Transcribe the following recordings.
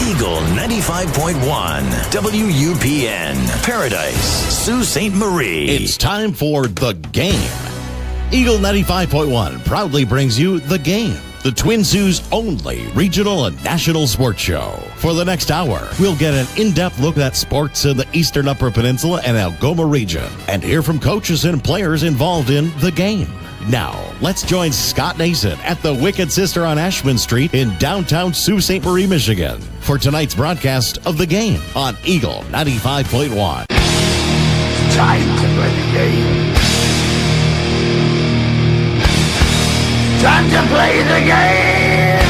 Eagle 95.1, WUPN, Paradise, Sault Ste. Marie. It's time for The Game. Eagle 95.1 proudly brings you The Game, the Twin Sault's only regional and national sports show. For the next hour, we'll get an in-depth look at sports in the Eastern Upper Peninsula and Algoma region and hear from coaches and players involved in The Game. Now, let's join Scott Nason at the Wicked Sister on Ashman Street in downtown Sault Ste. Marie, Michigan, for tonight's broadcast of The Game on Eagle 95.1. Time to play the game. Time to play the game!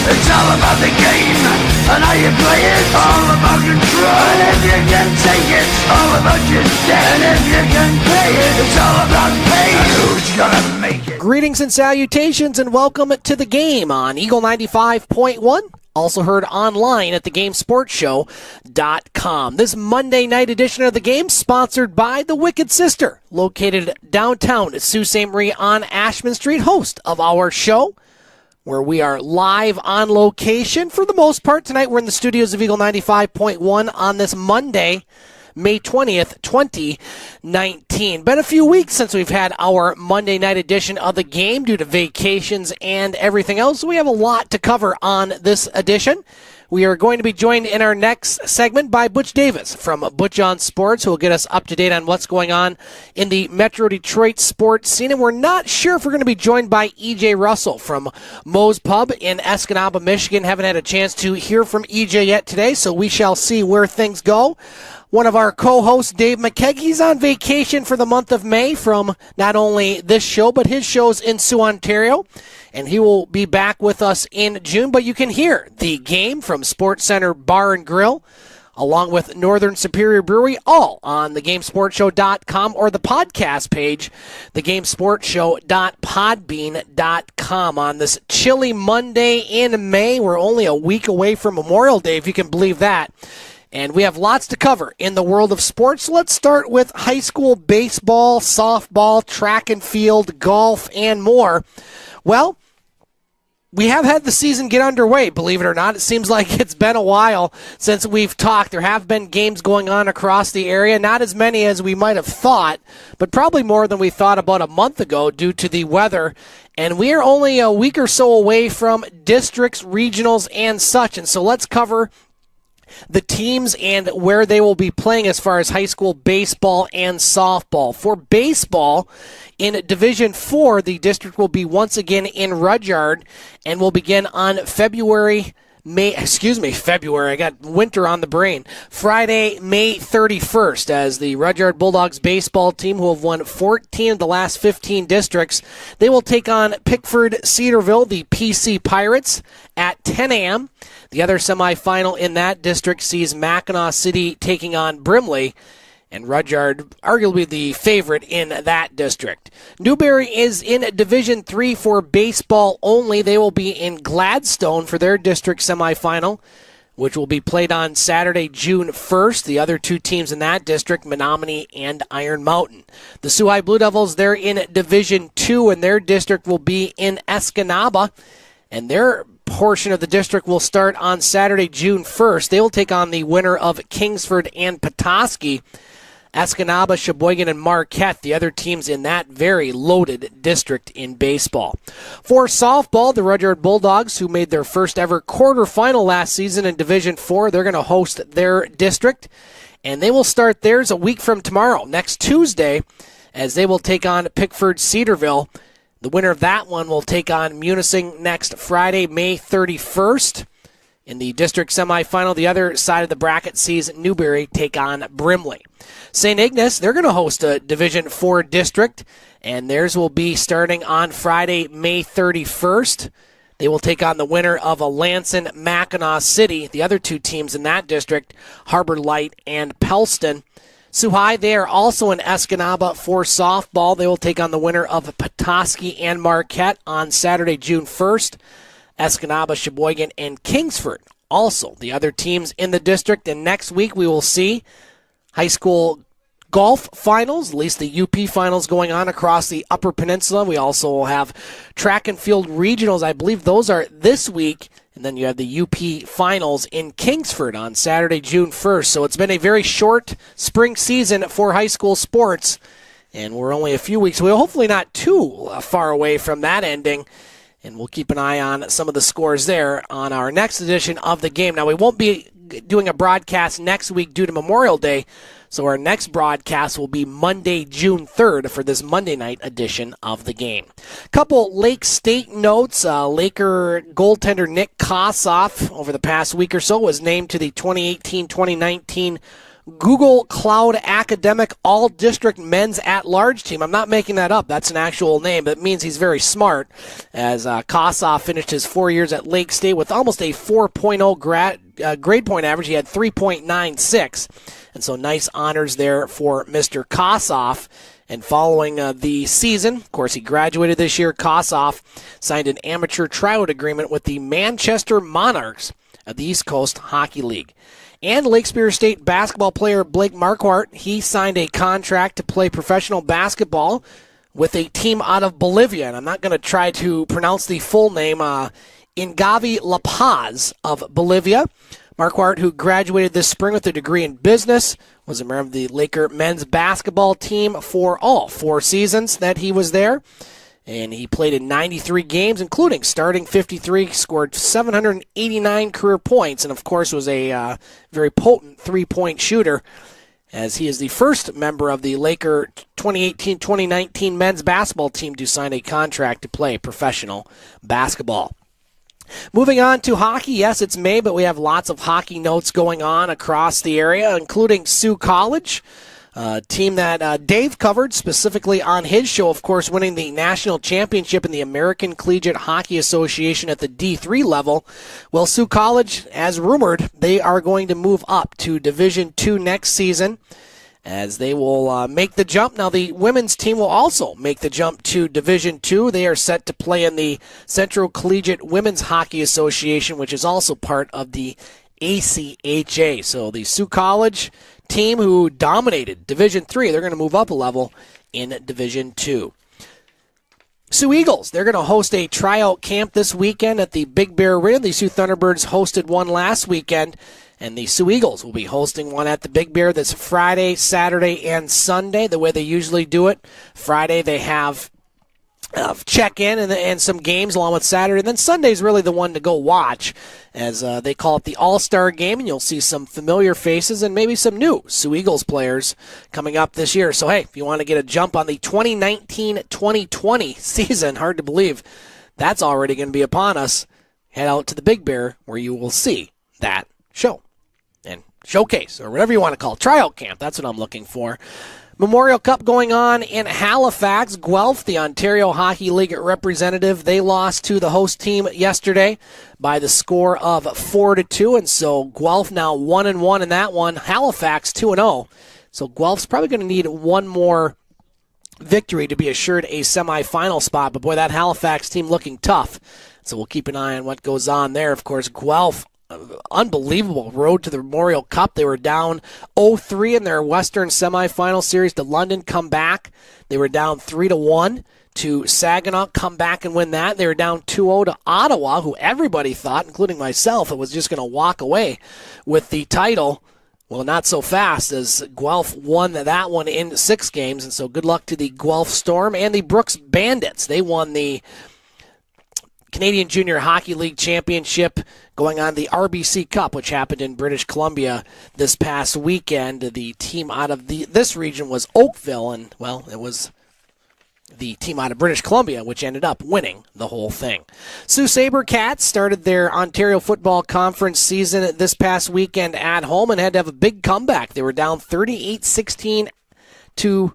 It's all about the game, and how you play it. All about control, and if you can take it. All about your debt, and if you can pay it. It's all about pay. Who's gonna make it? Greetings and salutations, and welcome to The Game on Eagle 95.1. Also heard online at thegamesportshow.com. This Monday night edition of The Game sponsored by the Wicked Sister, located downtown at Sault Ste. Marie on Ashman Street, host of our show, where we are live on location. For the most part, tonight we're in the studios of Eagle 95.1 on this Monday, May 20th, 2019. Been a few weeks since we've had our Monday night edition of The Game due to vacations and everything else. We have a lot to cover on this edition. We are going to be joined in our next segment by Butch Davis from Butch on Sports, who will get us up to date on what's going on in the Metro Detroit sports scene. And we're not sure if we're going to be joined by EJ Russell from Moe's Pub in Escanaba, Michigan. Haven't had a chance to hear from EJ yet today, so we shall see where things go. One of our co-hosts, Dave McKeag, he's on vacation for the month of May from not only this show, but his shows in Sioux, Ontario. And he will be back with us in June. But you can hear The Game from Sports Center Bar and Grill, along with Northern Superior Brewery, all on thegamesportshow.com or the podcast page, thegamesportshow.podbean.com. On this chilly Monday in May, we're only a week away from Memorial Day, if you can believe that. And we have lots to cover in the world of sports. Let's start with high school baseball, softball, track and field, golf, and more. Well, we have had the season get underway, believe it or not. It seems like it's been a while since we've talked. There have been games going on across the area, not as many as we might have thought, but probably more than we thought about a month ago due to the weather. And we are only a week or so away from districts, regionals, and such. And so let's cover the teams and where they will be playing as far as high school baseball and softball. For baseball, in Division 4, the district will be once again in Rudyard and will begin on February. I got winter on the brain. Friday, May 31st, as the Rudyard Bulldogs baseball team, who have won 14 of the last 15 districts, they will take on Pickford Cedarville, the PC Pirates, at 10 a.m. The other semifinal in that district sees Mackinac City taking on Brimley, and Rudyard arguably the favorite in that district. Newberry is in Division 3 for baseball only. They will be in Gladstone for their district semifinal, which will be played on Saturday, June 1st. The other two teams in that district, Menominee and Iron Mountain. The Soo High Blue Devils, they're in Division 2, and their district will be in Escanaba, and their portion of the district will start on Saturday, June 1st. They will take on the winner of Kingsford and Petoskey. Escanaba, Sheboygan, and Marquette, the other teams in that very loaded district in baseball. For softball, the Rudyard Bulldogs, who made their first ever quarterfinal last season in Division 4, they're going to host their district, and they will start theirs a week from tomorrow, next Tuesday, as they will take on Pickford Cedarville. The winner of that one will take on Munising next Friday, May 31st. In the district semifinal, the other side of the bracket sees Newberry take on Brimley. St. Ignace, they're going to host a Division 4 district, and theirs will be starting on Friday, May 31st. They will take on the winner of Alanson, Mackinac City, the other two teams in that district, Harbor Light and Pelston. Soo High, they are also in Escanaba for softball. They will take on the winner of Petoskey and Marquette on Saturday, June 1st. Escanaba, Sheboygan, and Kingsford also the other teams in the district. And next week we will see high school golf finals, at least the UP finals going on across the Upper Peninsula. We also will have track and field regionals. I believe those are this week. And then you have the UP finals in Kingsford on Saturday, June 1st. So it's been a very short spring season for high school sports. And we're only a few weeks away, hopefully not too far away from that ending. And we'll keep an eye on some of the scores there on our next edition of the game. Now, we won't be doing a broadcast next week due to Memorial Day. So our next broadcast will be Monday, June 3rd for this Monday night edition of the game. Couple Lake State notes. Laker goaltender Nick Kossoff over the past week or so was named to the 2018-2019 Google Cloud Academic All-District Men's At-Large Team. I'm not making that up. That's an actual name. That means he's very smart, as Kossoff finished his 4 years at Lake State with almost a 4.0 grade point average. He had 3.96, and so nice honors there for Mr. Kossoff. And following the season, of course, he graduated this year. Kossoff signed an amateur tryout agreement with the Manchester Monarchs of the East Coast Hockey League. And Lake Superior State basketball player Blake Marquardt, he signed a contract to play professional basketball with a team out of Bolivia. And I'm not going to try to pronounce the full name, Ingavi La Paz of Bolivia. Marquardt, who graduated this spring with a degree in business, was a member of the Laker men's basketball team for all 4 seasons that he was there. And he played in 93 games, including starting 53, scored 789 career points, and of course was a very potent three-point shooter, as he is the first member of the Laker 2018-2019 men's basketball team to sign a contract to play professional basketball. Moving on to hockey. Yes, it's May, but we have lots of hockey notes going on across the area, including Sioux College. A team that Dave covered specifically on his show, of course, winning the national championship in the American Collegiate Hockey Association at the D3 level. Well, Sioux College, as rumored, they are going to move up to Division II next season, as they will make the jump. Now, the women's team will also make the jump to Division II. They are set to play in the Central Collegiate Women's Hockey Association, which is also part of the ACHA. So the Sioux College team, who dominated Division III, they're going to move up a level in Division II. Sioux Eagles, they're going to host a tryout camp this weekend at the Big Bear Arena. The Sioux Thunderbirds hosted one last weekend, and the Sioux Eagles will be hosting one at the Big Bear this Friday, Saturday, and Sunday, the way they usually do it. Friday they have check-in and some games along with Saturday. And then Sunday's really the one to go watch, as they call it the All-Star Game, and you'll see some familiar faces and maybe some new Sioux Eagles players coming up this year. So, hey, if you want to get a jump on the 2019-2020 season, hard to believe, that's already going to be upon us. Head out to the Big Bear, where you will see that show and showcase, or whatever you want to call it. Tryout camp, that's what I'm looking for. Memorial Cup going on in Halifax. Guelph, the Ontario Hockey League representative, they lost to the host team yesterday by the score of 4-2, and so Guelph now 1-1 in that one. Halifax 2-0. So Guelph's probably going to need one more victory to be assured a semifinal spot. But boy, that Halifax team looking tough. So we'll keep an eye on what goes on there. Of course, Guelph, unbelievable road to the Memorial Cup. They were down 0-3 in their Western semifinal series to London, come back. They were down 3-1 to Saginaw, come back and win that. They were down 2-0 to Ottawa, who everybody thought, including myself, it was just going to walk away with the title. Well, not so fast, as Guelph won that one in 6 games, and so good luck to the Guelph Storm and the Brooks Bandits. They won the Canadian Junior Hockey League Championship, going on the RBC Cup, which happened in British Columbia this past weekend. The team out of this region was Oakville, and, well, it was the team out of British Columbia which ended up winning the whole thing. Sault Sabrecats started their Ontario Football Conference season this past weekend at home and had to have a big comeback. They were down 38-16 to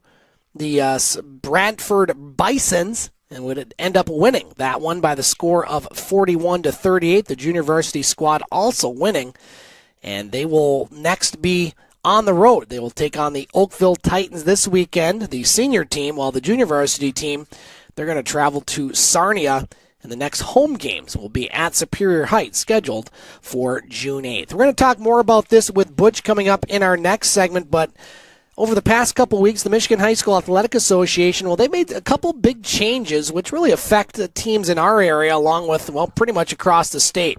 the Brantford Bisons, and would end up winning that one by the score of 41-38. The junior varsity squad also winning, and they will next be on the road. They will take on the Oakville Titans this weekend, the senior team, while the junior varsity team, they're going to travel to Sarnia And the next home games will be at Superior Heights, scheduled for June 8th. We're going to talk more about this with Butch coming up in our next segment, but over the past couple weeks, the Michigan High School Athletic Association, well, they made a couple big changes which really affect the teams in our area along with, well, pretty much across the state.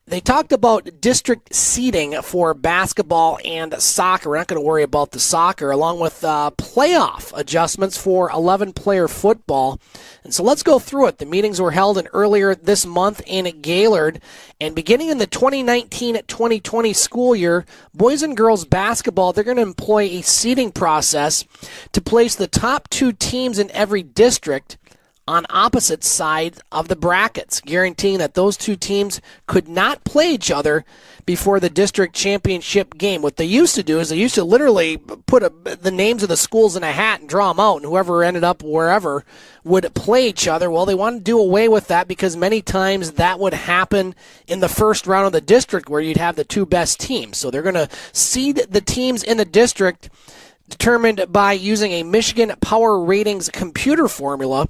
They talked about district seeding for basketball and soccer. We're not going to worry about the soccer, along with playoff adjustments for 11-player football. And so let's go through it. The meetings were held earlier this month in Gaylord. And beginning in the 2019-2020 school year, boys and girls basketball, they're going to employ a seeding process to place the top 2 teams in every district on opposite sides of the brackets, guaranteeing that those 2 teams could not play each other before the district championship game. What they used to do is they used to literally put the names of the schools in a hat and draw them out, and whoever ended up wherever would play each other. Well, they wanted to do away with that because many times that would happen in the first round of the district where you'd have the 2 best teams. So they're going to seed the teams in the district determined by using a Michigan Power Ratings computer formula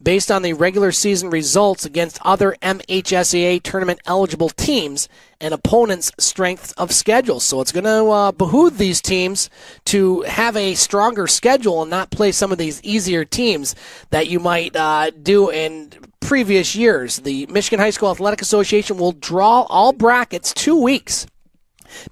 based on the regular season results against other MHSAA tournament-eligible teams and opponents' strength of schedule. So it's going to behoove these teams to have a stronger schedule and not play some of these easier teams that you might do in previous years. The Michigan High School Athletic Association will draw all brackets 2 weeks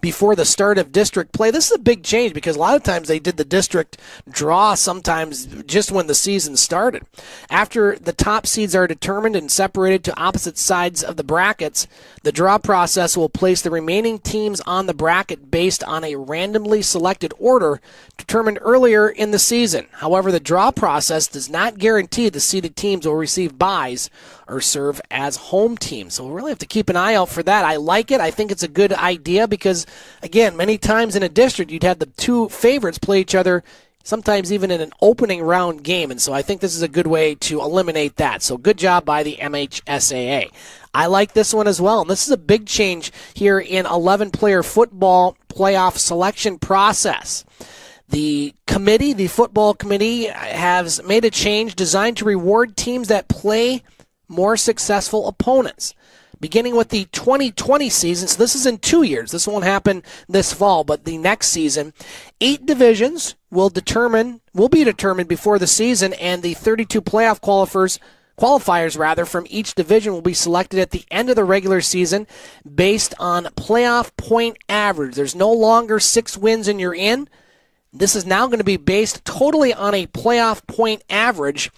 before the start of district play. This is a big change because a lot of times they did the district draw sometimes just when the season started. After the top seeds are determined and separated to opposite sides of the brackets, the draw process will place the remaining teams on the bracket based on a randomly selected order determined earlier in the season. However, the draw process does not guarantee the seeded teams will receive byes or serve as home teams. So we really have to keep an eye out for that. I like it. I think it's a good idea because, again, many times in a district you'd have the 2 favorites play each other, sometimes even in an opening round game. And so I think this is a good way to eliminate that. So good job by the MHSAA. I like this one as well. And this is a big change here in 11-player football playoff selection process. The committee, the football committee, has made a change designed to reward teams that play more successful opponents. Beginning with the 2020 season, so this is in 2 years. This won't happen this fall, but the next season, 8 divisions will be determined before the season, and the 32 playoff qualifiers from each division will be selected at the end of the regular season based on playoff point average. There's no longer 6 wins and you're in. This is now going to be based totally on a playoff point average.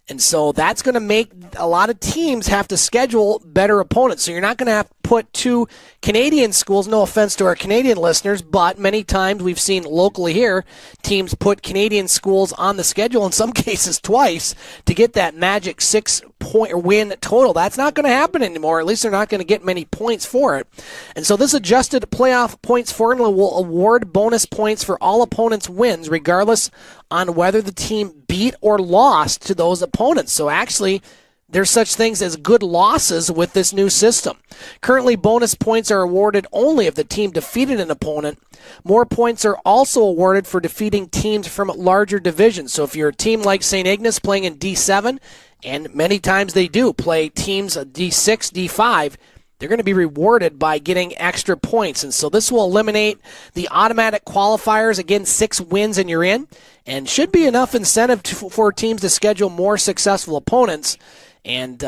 And so that's going to make a lot of teams have to schedule better opponents. So you're not going to have to put 2 Canadian schools, no offense to our Canadian listeners, but many times we've seen locally here, teams put Canadian schools on the schedule, in some cases twice, to get that magic 6-point win total. That's not going to happen anymore. At least they're not going to get many points for it. And so this adjusted playoff points formula will award bonus points for all opponents' wins, regardless on whether the team beat or lost to those opponents. So actually, there's such things as good losses with this new system. Currently, bonus points are awarded only if the team defeated an opponent. More points are also awarded for defeating teams from larger divisions. So if you're a team like St. Ignace playing in D7, and many times they do play teams D6, D5, they're going to be rewarded by getting extra points. And so this will eliminate the automatic qualifiers. Again, 6 wins and you're in. And should be enough incentive for teams to schedule more successful opponents. And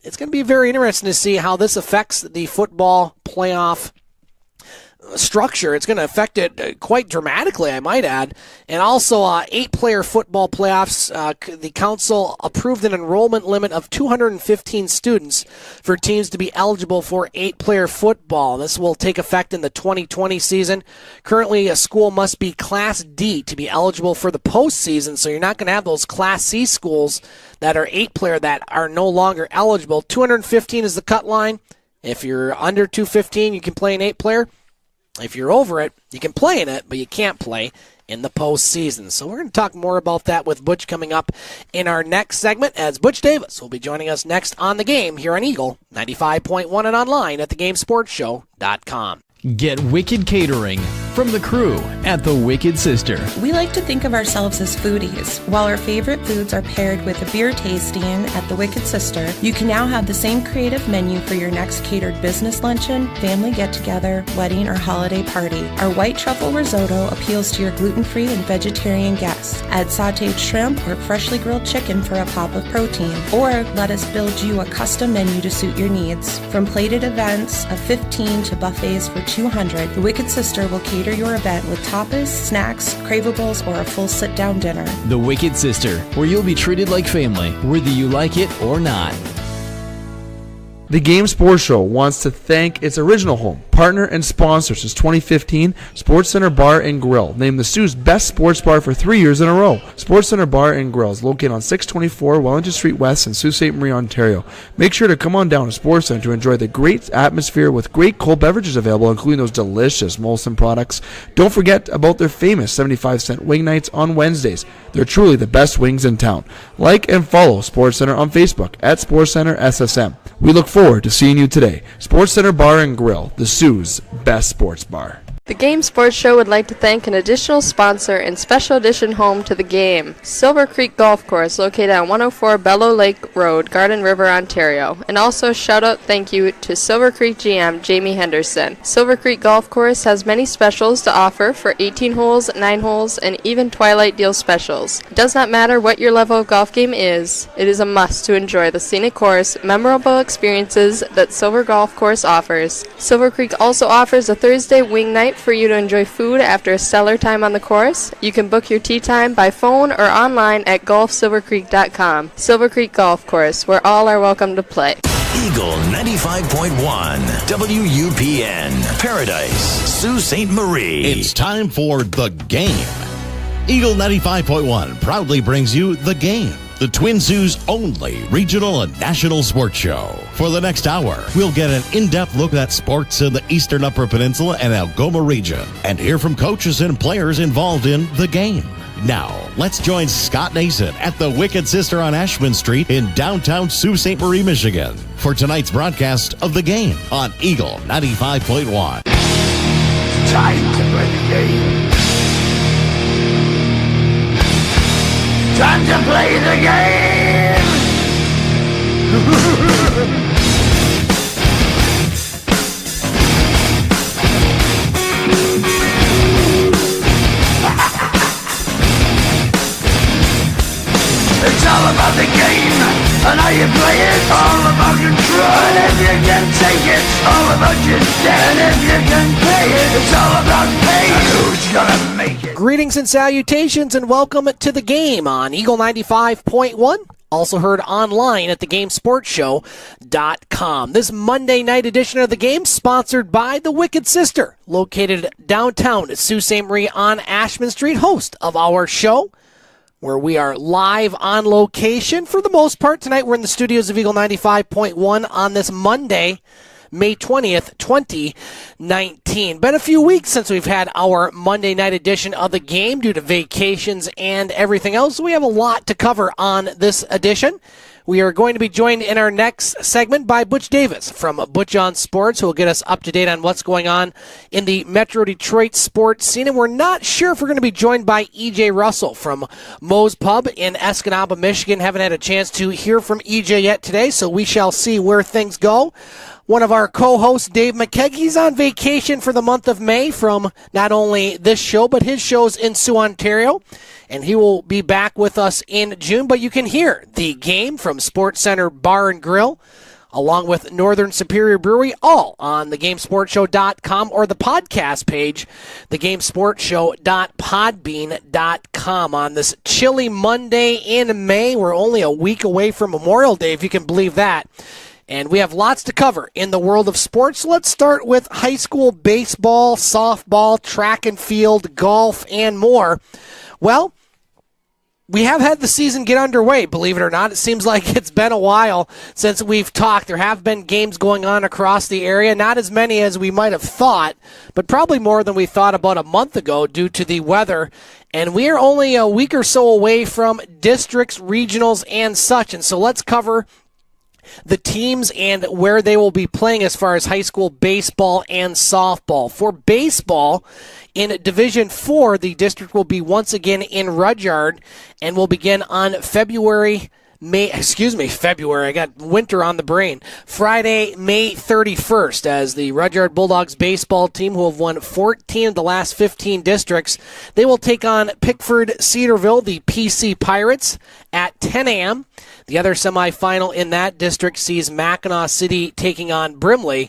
it's going to be very interesting to see how this affects the football playoff structure. It's going to affect it quite dramatically, I might add. And also 8-player football playoffs. The council approved an enrollment limit of 215 students for teams to be eligible for 8-player football. This will take effect in the 2020 season. Currently, a school must be Class D to be eligible for the postseason, so you're not going to have those Class C schools that are 8-player that are no longer eligible. 215 is the cut line. If you're under 215, you can play an 8-player. If you're over it, you can play in it, but you can't play in the postseason. So we're going to talk more about that with Butch coming up in our next segment, as Butch Davis will be joining us next on The Game here on Eagle 95.1 and online at thegamesportshow.com. Get Wicked Catering from the crew at the Wicked Sister. We like to think of ourselves as foodies. While our favorite foods are paired with a beer tasting at the Wicked Sister, you can now have the same creative menu for your next catered business luncheon, family get-together, wedding, or holiday party. Our white truffle risotto appeals to your gluten-free and vegetarian guests. Add sautéed shrimp or freshly grilled chicken for a pop of protein. Or let us build you a custom menu to suit your needs. From plated events of 15 to buffets for 200, the Wicked Sister will cater your event with tapas, snacks, cravables, or a full sit-down dinner. The Wicked Sister, where you'll be treated like family, whether you like it or not. The Game Sports Show wants to thank its original home, partner, and sponsor since 2015, Sports Center Bar and Grill, named the Sioux's best sports bar for 3 years in a row. Sports Center Bar and Grill is located on 624 Wellington Street West in Sault Ste. Marie, Ontario. Make sure to come on down to Sports Center to enjoy the great atmosphere with great cold beverages available, including those delicious Molson products. Don't forget about their famous 75-cent wing nights on Wednesdays. They're truly the best wings in town. Like and follow Sports Center on Facebook at Sports Center SSM. We look forward to seeing you today. Sports Center Bar and Grill, the Sioux's best sports bar. The Game Sports Show would like to thank an additional sponsor and special edition home to the game, Silver Creek Golf Course, located on 104 Bellow Lake Road, Garden River, Ontario. And also shout out thank you to Silver Creek GM Jamie Henderson. Silver Creek Golf Course has many specials to offer for 18 holes, 9 holes, and even Twilight Deal specials. It does not matter what your level of golf game is, it is a must to enjoy the scenic course, memorable experiences that Silver Golf Course offers. Silver Creek also offers a Thursday wing night for you to enjoy food after a stellar time on the course. You can book your tee time by phone or online at golfsilvercreek.com. Silver Creek Golf Course, where all are welcome to play. Eagle 95.1 WUPN Paradise, Sault Ste. Marie. It's time for The Game. Eagle 95.1 proudly brings you The Game, the Twin Sault's only regional and national sports show. For the next hour, we'll get an in-depth look at sports in the Eastern Upper Peninsula and Algoma region and hear from coaches and players involved in the game. Now, let's join Scott Nason at the Wicked Sister on Ashman Street in downtown Sault Ste. Marie, Michigan for tonight's broadcast of The Game on Eagle 95.1. Time to play the game. Time to play the game! It's all about the game and how you play it. All about control, and if you can take it, all about your debt. And if you can pay it, it's all about pain. And who's gonna make it? Greetings and salutations, and welcome to The Game on Eagle 95.1. Also heard online at thegamesportshow.com. This Monday night edition of The Game sponsored by the Wicked Sister, located downtown at Sault Ste. Marie on Ashman Street, host of our show, where we are live on location. For the most part, tonight we're in the studios of Eagle 95.1 on this Monday, May 20th, 2019. Been a few weeks since we've had our Monday night edition of The Game due to vacations and everything else. We have a lot to cover on this edition. We are going to be joined in our next segment by Butch Davis from Butch on Sports, who will get us up to date on what's going on in the Metro Detroit sports scene. And we're not sure if we're going to be joined by EJ Russell from Moe's Pub in Escanaba, Michigan. Haven't had a chance to hear from EJ yet today, so we shall see where things go. One of our co-hosts, Dave McKegg, he's on vacation for the month of May from not only this show, but his shows in Sault, Ontario. And he will be back with us in June. But you can hear The Game from Sports Center Bar and Grill, along with Northern Superior Brewery, all on thegamesportshow.com or the podcast page, thegamesportshow.podbean.com. On this chilly Monday in May, we're only a week away from Memorial Day, if you can believe that. And we have lots to cover in the world of sports. Let's start with high school baseball, softball, track and field, golf, and more. Well, we have had the season get underway, believe it or not. It seems like it's been a while since we've talked. There have been games going on across the area, not as many as we might have thought, but probably more than we thought about a month ago due to the weather. And we are only a week or so away from districts, regionals, and such. And so let's cover the teams and where they will be playing as far as high school baseball and softball. For baseball, in Division 4, the district will be once again in Rudyard and will begin on February. I got winter on the brain. Friday, May 31st, as the Rudyard Bulldogs baseball team, who have won 14 of the last 15 districts, they will take on Pickford Cedarville, the PC Pirates, at 10 a.m. The other semifinal in that district sees Mackinac City taking on Brimley,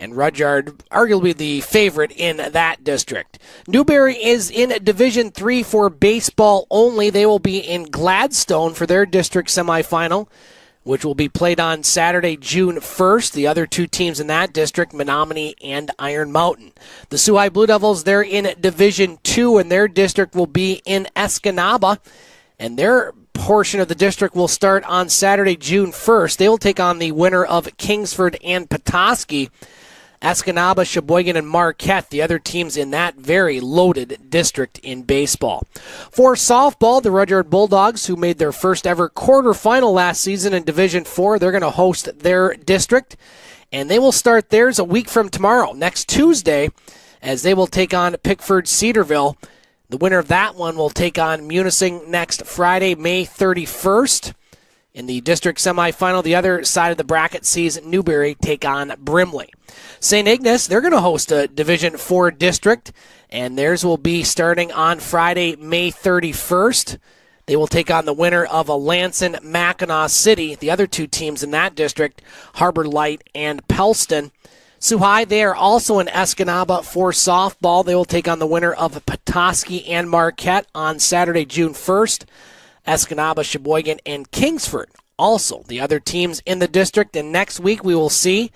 and Rudyard arguably the favorite in that district. Newberry is in Division 3 for baseball only. They will be in Gladstone for their district semifinal, which will be played on Saturday, June 1st. The other two teams in that district, Menominee and Iron Mountain. The Soo High Blue Devils, they're in Division 2, and their district will be in Escanaba, and their portion of the district will start on Saturday, June 1st. They will take on the winner of Kingsford and Petoskey. Escanaba, Sheboygan, and Marquette, the other teams in that very loaded district in baseball. For softball, the Rudyard Bulldogs, who made their first ever quarterfinal last season in Division 4, they're going to host their district, and they will start theirs a week from tomorrow, next Tuesday, as they will take on Pickford Cedarville. The winner of that one will take on Munising next Friday, May 31st. In the district semifinal, the other side of the bracket sees Newberry take on Brimley. St. Ignace, they're going to host a Division 4 district, and theirs will be starting on Friday, May 31st. They will take on the winner of a Lansing-Mackinac City. The other two teams in that district, Harbor Light and Pelston. Soo High, they are also in Escanaba for softball. They will take on the winner of Petoskey and Marquette on Saturday, June 1st. Escanaba, Sheboygan, and Kingsford, also the other teams in the district. And next week we will see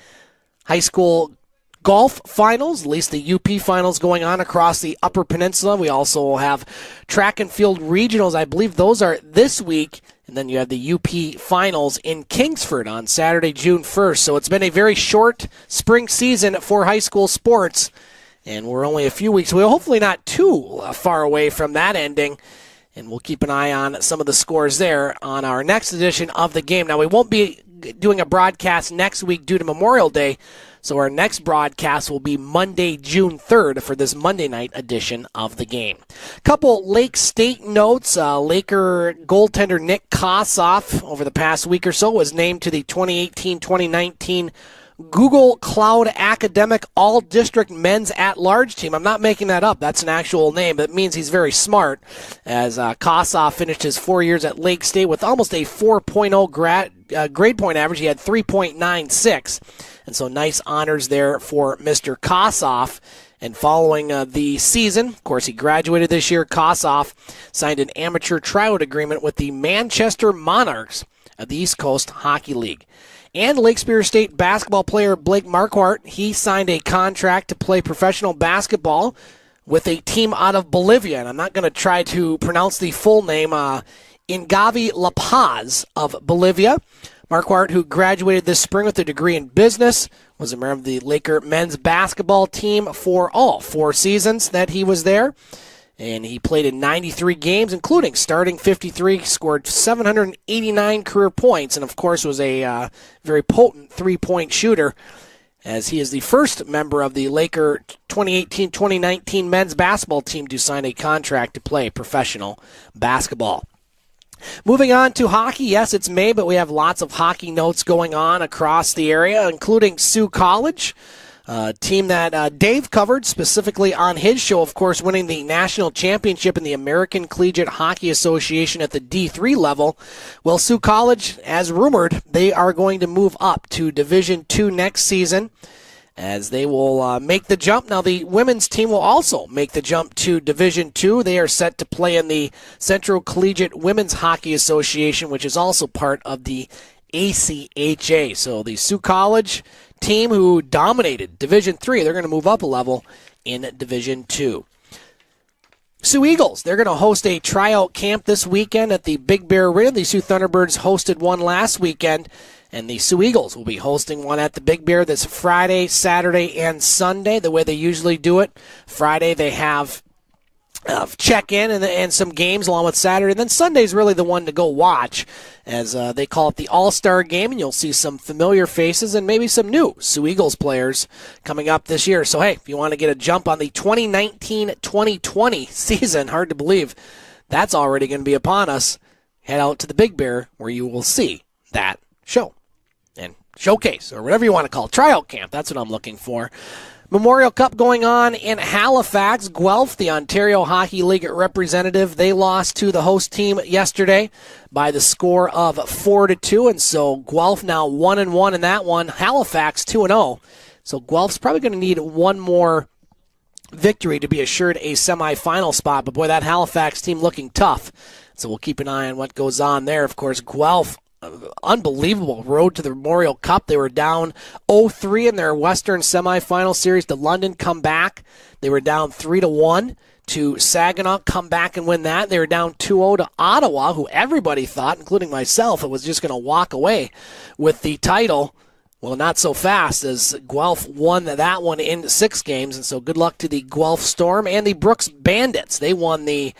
high school golf finals, at least the UP finals going on across the Upper Peninsula. We also will have track and field regionals. I believe those are this week. And then you have the UP finals in Kingsford on Saturday, June 1st. So it's been a very short spring season for high school sports. And we're only a few weeks away, hopefully not too far away from that ending. And we'll keep an eye on some of the scores there on our next edition of the game. Now, we won't be doing a broadcast next week due to Memorial Day, so our next broadcast will be Monday, June 3rd for this Monday night edition of the game. Couple Lake State notes. Laker goaltender Nick Kossoff, over the past week or so, was named to the 2018-2019 Google Cloud Academic All-District Men's At-Large Team. I'm not making that up. That's an actual name. That means he's very smart, as Kossoff finished his 4 years at Lake State with almost a 4.0 grade point average. He had 3.96, and so nice honors there for Mr. Kossoff. And following the season, of course, he graduated this year. Kossoff signed an amateur tryout agreement with the Manchester Monarchs of the East Coast Hockey League. And Lake Superior State basketball player Blake Marquardt, he signed a contract to play professional basketball with a team out of Bolivia. And I'm not going to try to pronounce the full name, Ingavi La Paz of Bolivia. Marquardt, who graduated this spring with a degree in business, was a member of the Laker men's basketball team for all 4 seasons that he was there. And he played in 93 games, including starting 53, scored 789 career points, and of course was a very potent three-point shooter, as he is the first member of the Laker 2018-2019 men's basketball team to sign a contract to play professional basketball. Moving on to hockey. Yes, it's May, but we have lots of hockey notes going on across the area, including Sioux College. A team that Dave covered specifically on his show, of course, winning the national championship in the American Collegiate Hockey Association at the D3 level. Well, Sioux College, as rumored, they are going to move up to Division II next season, as they will make the jump. Now, the women's team will also make the jump to Division II. They are set to play in the Central Collegiate Women's Hockey Association, which is also part of the ACHA. So the Sioux College team, who dominated Division III, they're going to move up a level in Division II. Sioux Eagles, they're going to host a tryout camp this weekend at the Big Bear Arena. The Sioux Thunderbirds hosted one last weekend, and the Sioux Eagles will be hosting one at the Big Bear this Friday, Saturday, and Sunday, the way they usually do it. Friday, they have check in and some games along with Saturday. And then Sunday's really the one to go watch, as they call it the All-Star Game, and you'll see some familiar faces and maybe some new Sioux Eagles players coming up this year. So, hey, if you want to get a jump on the 2019-2020 season, hard to believe that's already going to be upon us, head out to the Big Bear where you will see that show and showcase, or whatever you want to call it. Tryout camp, that's what I'm looking for. Memorial Cup going on in Halifax. Guelph, the Ontario Hockey League representative, they lost to the host team yesterday by the score of 4-2, and so Guelph now 1-1 in that one. Halifax 2-0. So Guelph's probably going to need one more victory to be assured a semifinal spot, but boy, that Halifax team looking tough. So we'll keep an eye on what goes on there. Of course, Guelph, unbelievable road to the Memorial Cup. They were down 0-3 in their Western semifinal series to London, come back. They were down 3-1 to Saginaw, come back and win that. They were down 2-0 to Ottawa, who everybody thought, including myself, it was just going to walk away with the title. Well, not so fast, as Guelph won that one in 6 games, and so good luck to the Guelph Storm and the Brooks Bandits. They won the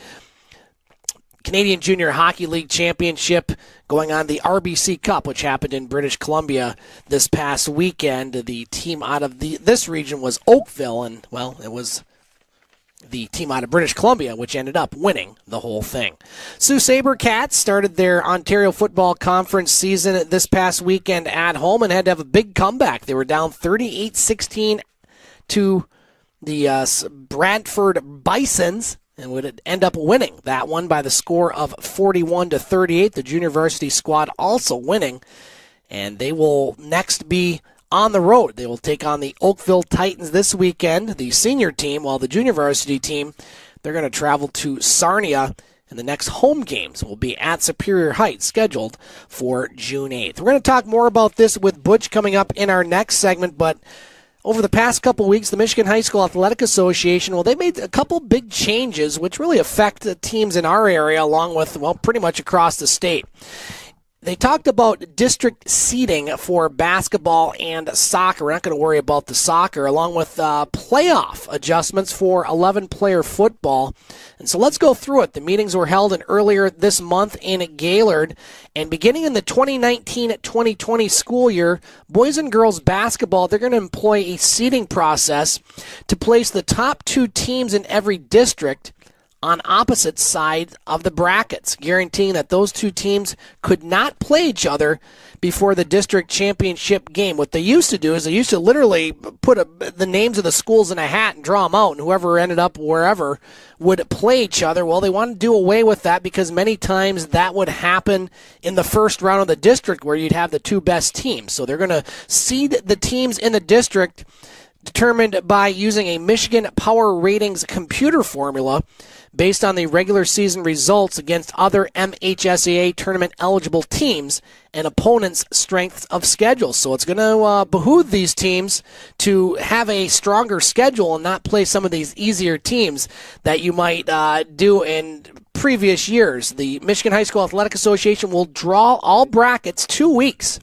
Canadian Junior Hockey League Championship, going on the RBC Cup, which happened in British Columbia this past weekend. The team out of this region was Oakville, and, well, it was the team out of British Columbia which ended up winning the whole thing. Sault Sabrecats started their Ontario Football Conference season this past weekend at home and had to have a big comeback. They were down 38-16 to the Brantford Bisons, and would end up winning that one by the score of 41-38. The junior varsity squad also winning, and they will next be on the road. They will take on the Oakville Titans this weekend, the senior team, while the junior varsity team, they're going to travel to Sarnia, and the next home games will be at Superior Heights, scheduled for June 8th. We're going to talk more about this with Butch coming up in our next segment, but over the past couple weeks, the Michigan High School Athletic Association, well, they made a couple big changes which really affect the teams in our area along with, well, pretty much across the state. They talked about district seeding for basketball and soccer. We're not going to worry about the soccer, along with playoff adjustments for 11-player football. And so let's go through it. The meetings were held earlier this month in Gaylord. And beginning in the 2019-2020 school year, boys and girls basketball, they're going to employ a seeding process to place the top 2 teams in every district on opposite sides of the brackets, guaranteeing that those 2 teams could not play each other before the district championship game. What they used to do is they used to literally put the names of the schools in a hat and draw them out, and whoever ended up wherever would play each other. Well, they want to do away with that because many times that would happen in the first round of the district where you'd have the 2 best teams. So they're going to seed the teams in the district determined by using a Michigan Power Ratings computer formula based on the regular season results against other MHSAA tournament-eligible teams and opponents' strengths of schedule. So it's going to behoove these teams to have a stronger schedule and not play some of these easier teams that you might do in previous years. The Michigan High School Athletic Association will draw all brackets 2 weeks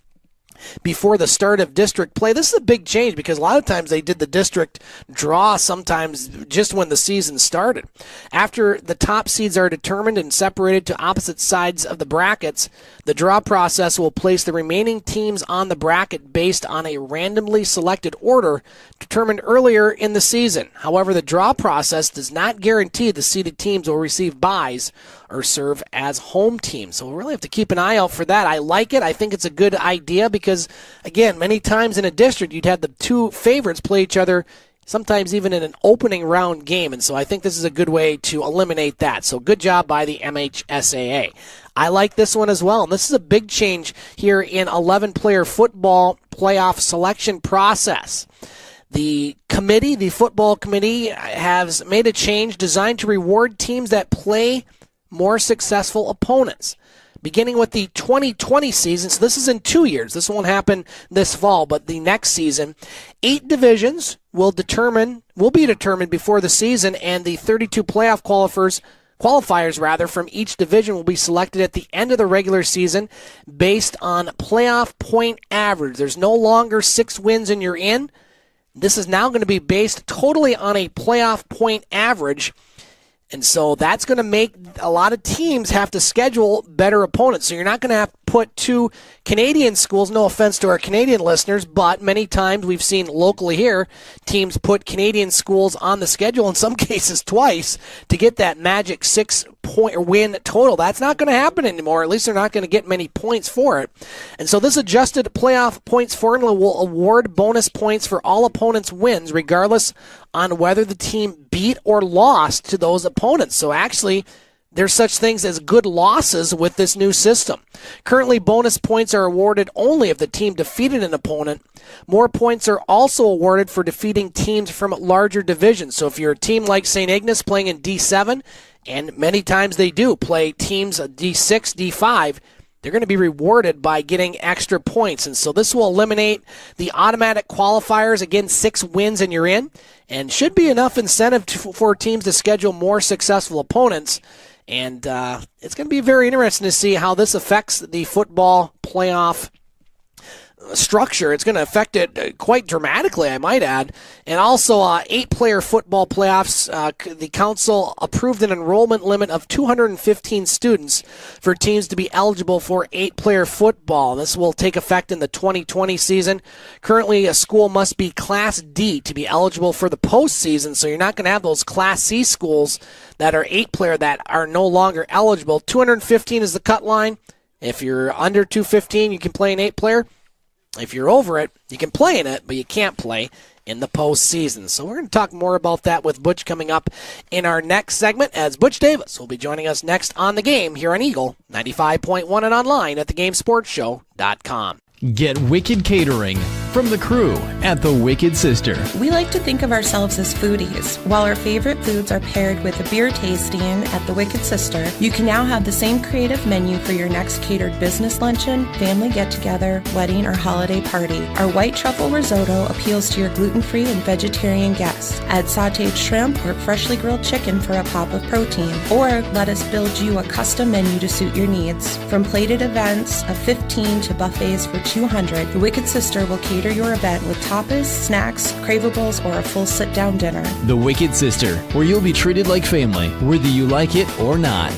before the start of district play. This is a big change because a lot of times they did the district draw sometimes just when the season started. After the top seeds are determined and separated to opposite sides of the brackets, the draw process will place the remaining teams on the bracket based on a randomly selected order determined earlier in the season. However, the draw process does not guarantee the seeded teams will receive byes or serve as home teams. So we'll really have to keep an eye out for that. I like it. I think it's a good idea because, again, many times in a district you'd have the 2 favorites play each other, sometimes even in an opening round game. And so I think this is a good way to eliminate that. So good job by the MHSAA. I like this one as well. And this is a big change here in 11-player football playoff selection process. The committee, the football committee, has made a change designed to reward teams that play more successful opponents. Beginning with the 2020 season, so this is in 2 years. This won't happen this fall, but the next season, 8 divisions will be determined before the season, and the 32 playoff qualifiers from each division will be selected at the end of the regular season based on playoff point average. There's no longer 6 wins and you're in. This is now going to be based totally on a playoff point average. And so that's going to make a lot of teams have to schedule better opponents. So you're not going to have to put two Canadian schools, no offense to our Canadian listeners, but many times we've seen locally here, teams put Canadian schools on the schedule, in some cases twice, to get that magic 6-point win total. That's not going to happen anymore. At least they're not going to get many points for it. And so this adjusted playoff points formula will award bonus points for all opponents' wins, regardless on whether the team beat or lost to those opponents. So actually, there's such things as good losses with this new system. Currently, bonus points are awarded only if the team defeated an opponent. More points are also awarded for defeating teams from larger divisions. So if you're a team like St. Ignace playing in D7, and many times they do play teams D6, D5, they're going to be rewarded by getting extra points. And so this will eliminate the automatic qualifiers. Again, 6 wins and you're in. And should be enough incentive for teams to schedule more successful opponents. And it's going to be very interesting to see how this affects the football playoff structure. It's going to affect it quite dramatically, I might add. And also 8-player football playoffs. The council approved an enrollment limit of 215 students for teams to be eligible for 8-player football. This will take effect in the 2020 season. Currently, a school must be Class D to be eligible for the postseason, so you're not going to have those Class C schools that are 8-player that are no longer eligible. 215 is the cut line. If you're under 215, you can play an 8-player. If you're over it, you can play in it, but you can't play in the postseason. So we're going to talk more about that with Butch coming up in our next segment, as Butch Davis will be joining us next on The Game here on Eagle 95.1 and online at thegamesportshow.com. Get Wicked Catering from the crew at the Wicked Sister. We like to think of ourselves as foodies. While our favorite foods are paired with a beer tasting at the Wicked Sister, you can now have the same creative menu for your next catered business luncheon, family get-together, wedding, or holiday party. Our white truffle risotto appeals to your gluten-free and vegetarian guests. Add sautéed shrimp or freshly grilled chicken for a pop of protein. Or let us build you a custom menu to suit your needs. From plated events of 15 to buffets for 200, the Wicked Sister will cater your event with tapas, snacks, cravables, or a full sit-down dinner. The Wicked Sister, where you'll be treated like family, whether you like it or not.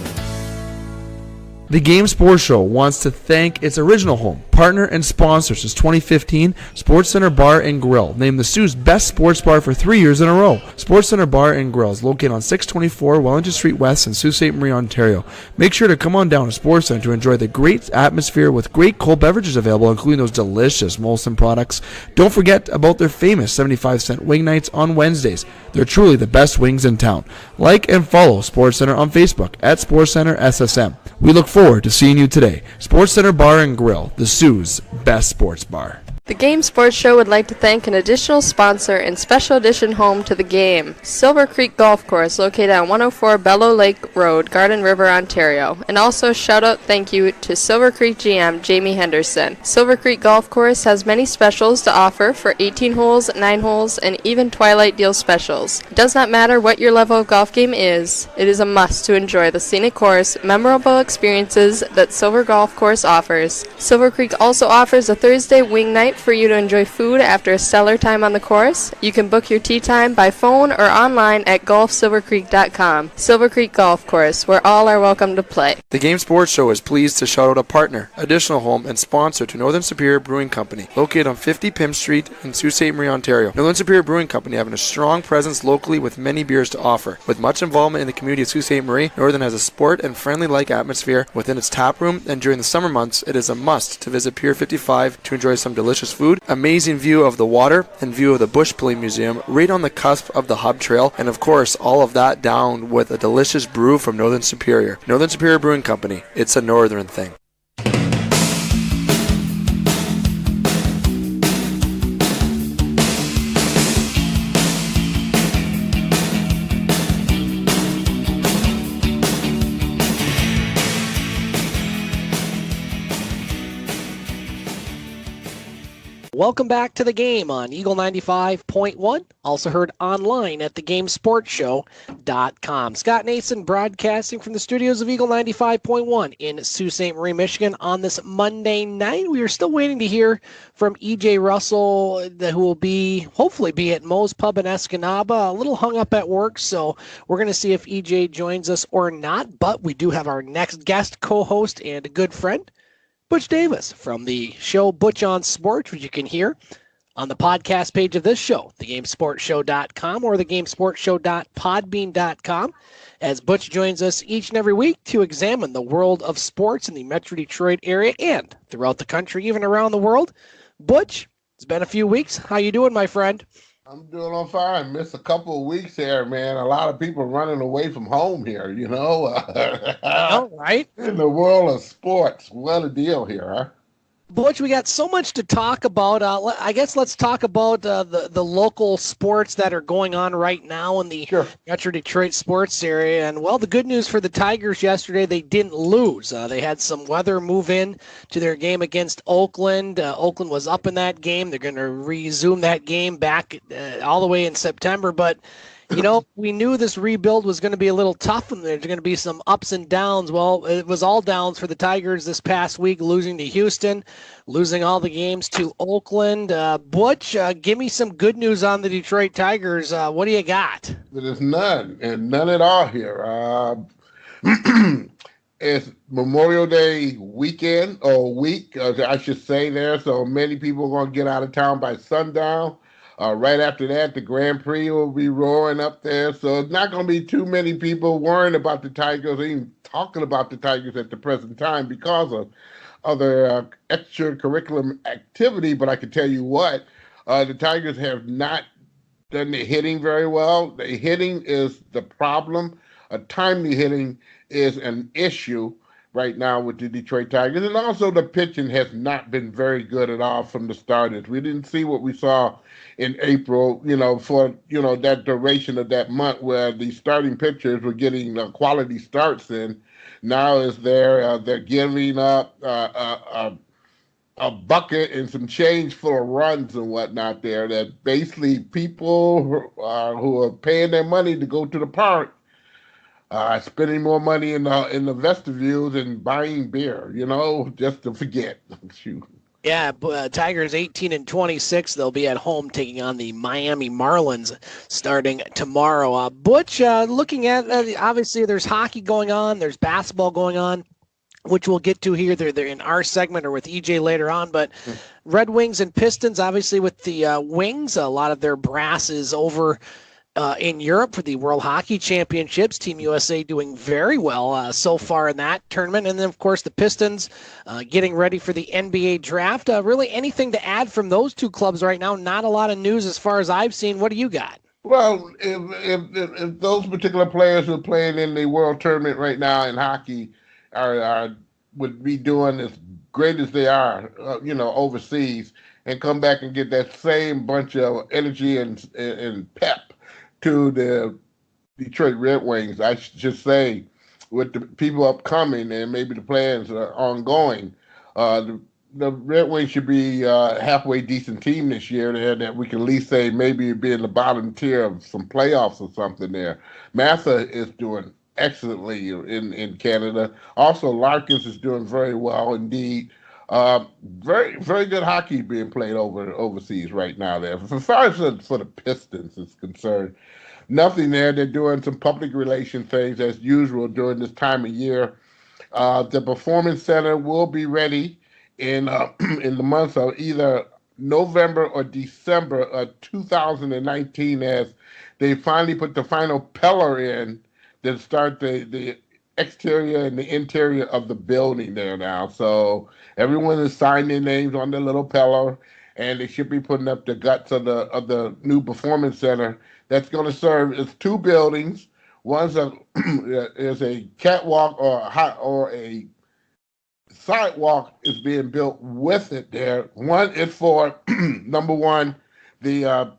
The Game Sports Show wants to thank its original home, partner, and sponsor since 2015, Sports Center Bar and Grill, named the Sioux's best sports bar for 3 years in a row. Sports Center Bar and Grill is located on 624 Wellington Street West in Sault Ste. Marie, Ontario. Make sure to come on down to Sports Center to enjoy the great atmosphere with great cold beverages available, including those delicious Molson products. Don't forget about their famous 75-cent wing nights on Wednesdays. They're truly the best wings in town. Like and follow Sports Center on Facebook at Sports Center SSM. We look forward to seeing you today. Sports Center Bar and Grill, the Sioux's best sports bar. The Game Sports Show would like to thank an additional sponsor and special edition home to the game, Silver Creek Golf Course, located on 104 Bellow Lake Road, Garden River, Ontario. And also shout out thank you to Silver Creek GM Jamie Henderson. Silver Creek Golf Course has many specials to offer for 18 holes, 9 holes, and even Twilight Deal specials. It does not matter what your level of golf game is, it is a must to enjoy the scenic course, memorable experiences that Silver Golf Course offers. Silver Creek also offers a Thursday wing night for you to enjoy food after a stellar time on the course. You can book your tee time by phone or online at golfsilvercreek.com. Silver Creek Golf Course, where all are welcome to play. The Game Sports Show is pleased to shout out a partner, additional home, and sponsor to Northern Superior Brewing Company, located on 50 Pym Street in Sault Ste. Marie, Ontario. Northern Superior Brewing Company having a strong presence locally with many beers to offer. With much involvement in the community of Sault Ste. Marie, Northern has a sport and friendly-like atmosphere within its tap room, and during the summer months, it is a must to visit Pier 55 to enjoy some delicious food, amazing view of the water, and view of the Bush Play Museum right on the cusp of the Hub Trail, and of course all of that down with a delicious brew from Northern Superior. Northern Superior Brewing Company, it's a northern thing. Welcome back to the game on Eagle 95.1, also heard online at thegamesportshow.com. Scott Nason broadcasting from the studios of Eagle 95.1 in Sault Ste. Marie, Michigan on this Monday night. We are still waiting to hear from E.J. Russell, who will hopefully be at Moe's Pub in Escanaba, a little hung up at work, so we're going to see if E.J. joins us or not, but we do have our next guest co-host and a good friend, Butch Davis from the show Butch on Sports, which you can hear on the podcast page of this show, thegamesportshow.com or thegamesportshow.podbean.com, as Butch joins us each and every week to examine the world of sports in the Metro Detroit area and throughout the country, even around the world. Butch, it's been a few weeks. How you doing, my friend? I'm doing on fine. Missed a couple of weeks here, man. A lot of people running away from home here, you know. All right. In the world of sports, what a deal here, huh? Butch, we got so much to talk about. I guess let's talk about the local sports that are going on right now in the Metro Detroit sports area. And, well, the good news for the Tigers yesterday, they didn't lose. They had some weather move in to their game against Oakland. Oakland was up in that game. They're going to resume that game back all the way in September. But, you know, we knew this rebuild was going to be a little tough and there's going to be some ups and downs. Well, it was all downs for the Tigers this past week, losing to Houston, losing all the games to Oakland. Butch, give me some good news on the Detroit Tigers. What do you got? There's none, and none at all here. It's Memorial Day weekend, or week, I should say there, so many people are going to get out of town by sundown. Right after that, the Grand Prix will be roaring up there. So it's not going to be too many people worrying about the Tigers or even talking about the Tigers at the present time because of other extracurricular activity. But I can tell you what, the Tigers have not done the hitting very well. The hitting is the problem. Timely hitting is an issue right now with the Detroit Tigers. And also the pitching has not been very good at all from the starters. We didn't see what we saw in April, for, that duration of that month where the starting pitchers were getting quality starts in. Now is they're giving up a bucket and some change full of runs and whatnot there that basically people who are paying their money to go to the park spending more money in the vestibules and buying beer, just to forget. Shoot. Yeah, Tigers 18-26. They'll be at home taking on the Miami Marlins starting tomorrow. Butch, looking at, obviously there's hockey going on, there's basketball going on, which we'll get to here. They're in our segment or with EJ later on. But Red Wings and Pistons, obviously with the Wings, a lot of their brass is over in Europe for the World Hockey Championships. Team USA doing very well so far in that tournament. And then, of course, the Pistons getting ready for the NBA draft. Really anything to add from those two clubs right now? Not a lot of news as far as I've seen. What do you got? Well, if those particular players who are playing in the World Tournament right now in hockey would be doing as great as they are, overseas, and come back and get that same bunch of energy and pep to the Detroit Red Wings, I should just say, with the people upcoming and maybe the plans are ongoing, the Red Wings should be a halfway decent team this year that we can at least say maybe be in the bottom tier of some playoffs or something there. Massa is doing excellently in Canada. Also, Larkins is doing very well indeed. Very, very good hockey being played overseas right now there. As far as for the Pistons is concerned, nothing there. They're doing some public relation things as usual during this time of year. The Performance Center will be ready in the months of either November or December of 2019 as they finally put the final pillar in to start the exterior and the interior of the building there now. So everyone has signed their names on the little pillar, and they should be putting up the guts of the new Performance Center that's going to serve as two buildings. One's is a catwalk or a sidewalk is being built with it there. One is for, number one, the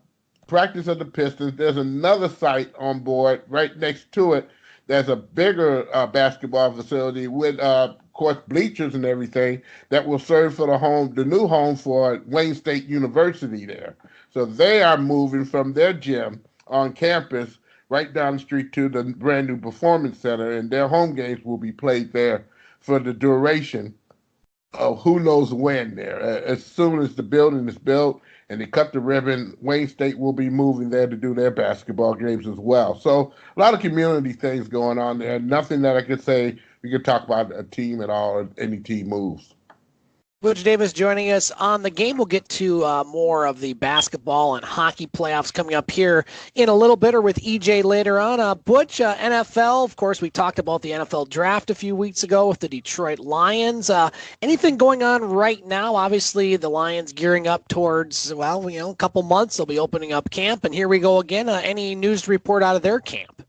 practice of the Pistons. There's another site on board right next to it there's a bigger basketball facility with, of course, bleachers and everything that will serve for the new home for Wayne State University there. So they are moving from their gym on campus right down the street to the brand new performance center, and their home games will be played there for the duration of who knows when there. As soon as the building is built and they cut the ribbon, Wayne State will be moving there to do their basketball games as well. So a lot of community things going on there. Nothing that I could say we could talk about a team at all or any team moves. Butch Davis joining us on the game. We'll get to more of the basketball and hockey playoffs coming up here in a little bit, or with EJ later on. Butch, NFL, of course, we talked about the NFL draft a few weeks ago with the Detroit Lions. Anything going on right now? Obviously, the Lions gearing up towards, a couple months. They'll be opening up camp, and here we go again. Any news to report out of their camp?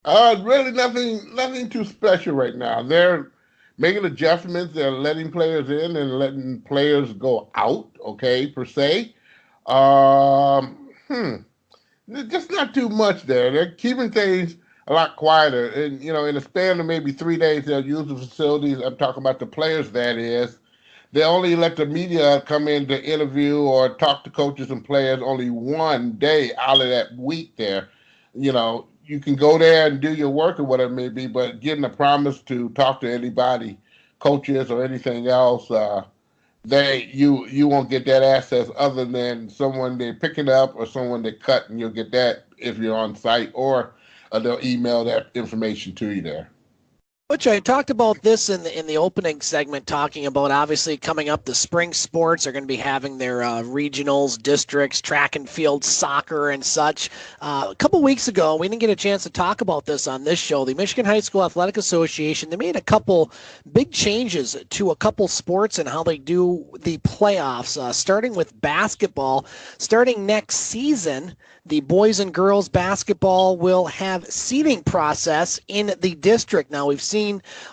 Really nothing too special right now. They're making adjustments. They're letting players in and letting players go out, per se. Just not too much there. They're keeping things a lot quieter. And, in a span of maybe 3 days, they'll use the facilities. I'm talking about the players, that is. They only let the media come in to interview or talk to coaches and players only 1 day out of that week there. You can go there and do your work or whatever it may be, but getting a promise to talk to anybody, coaches or anything else, you won't get that access other than someone they pick it up or someone they cut, and you'll get that if you're on site, or they'll email that information to you there. Butch, I talked about this in the opening segment, talking about obviously coming up, the spring sports are going to be having their regionals, districts, track and field, soccer, and such. A couple weeks ago, we didn't get a chance to talk about this on this show. The Michigan High School Athletic Association, they made a couple big changes to a couple sports and how they do the playoffs, starting with basketball. Starting next season, the boys and girls basketball will have seeding process in the district. Now, we've seen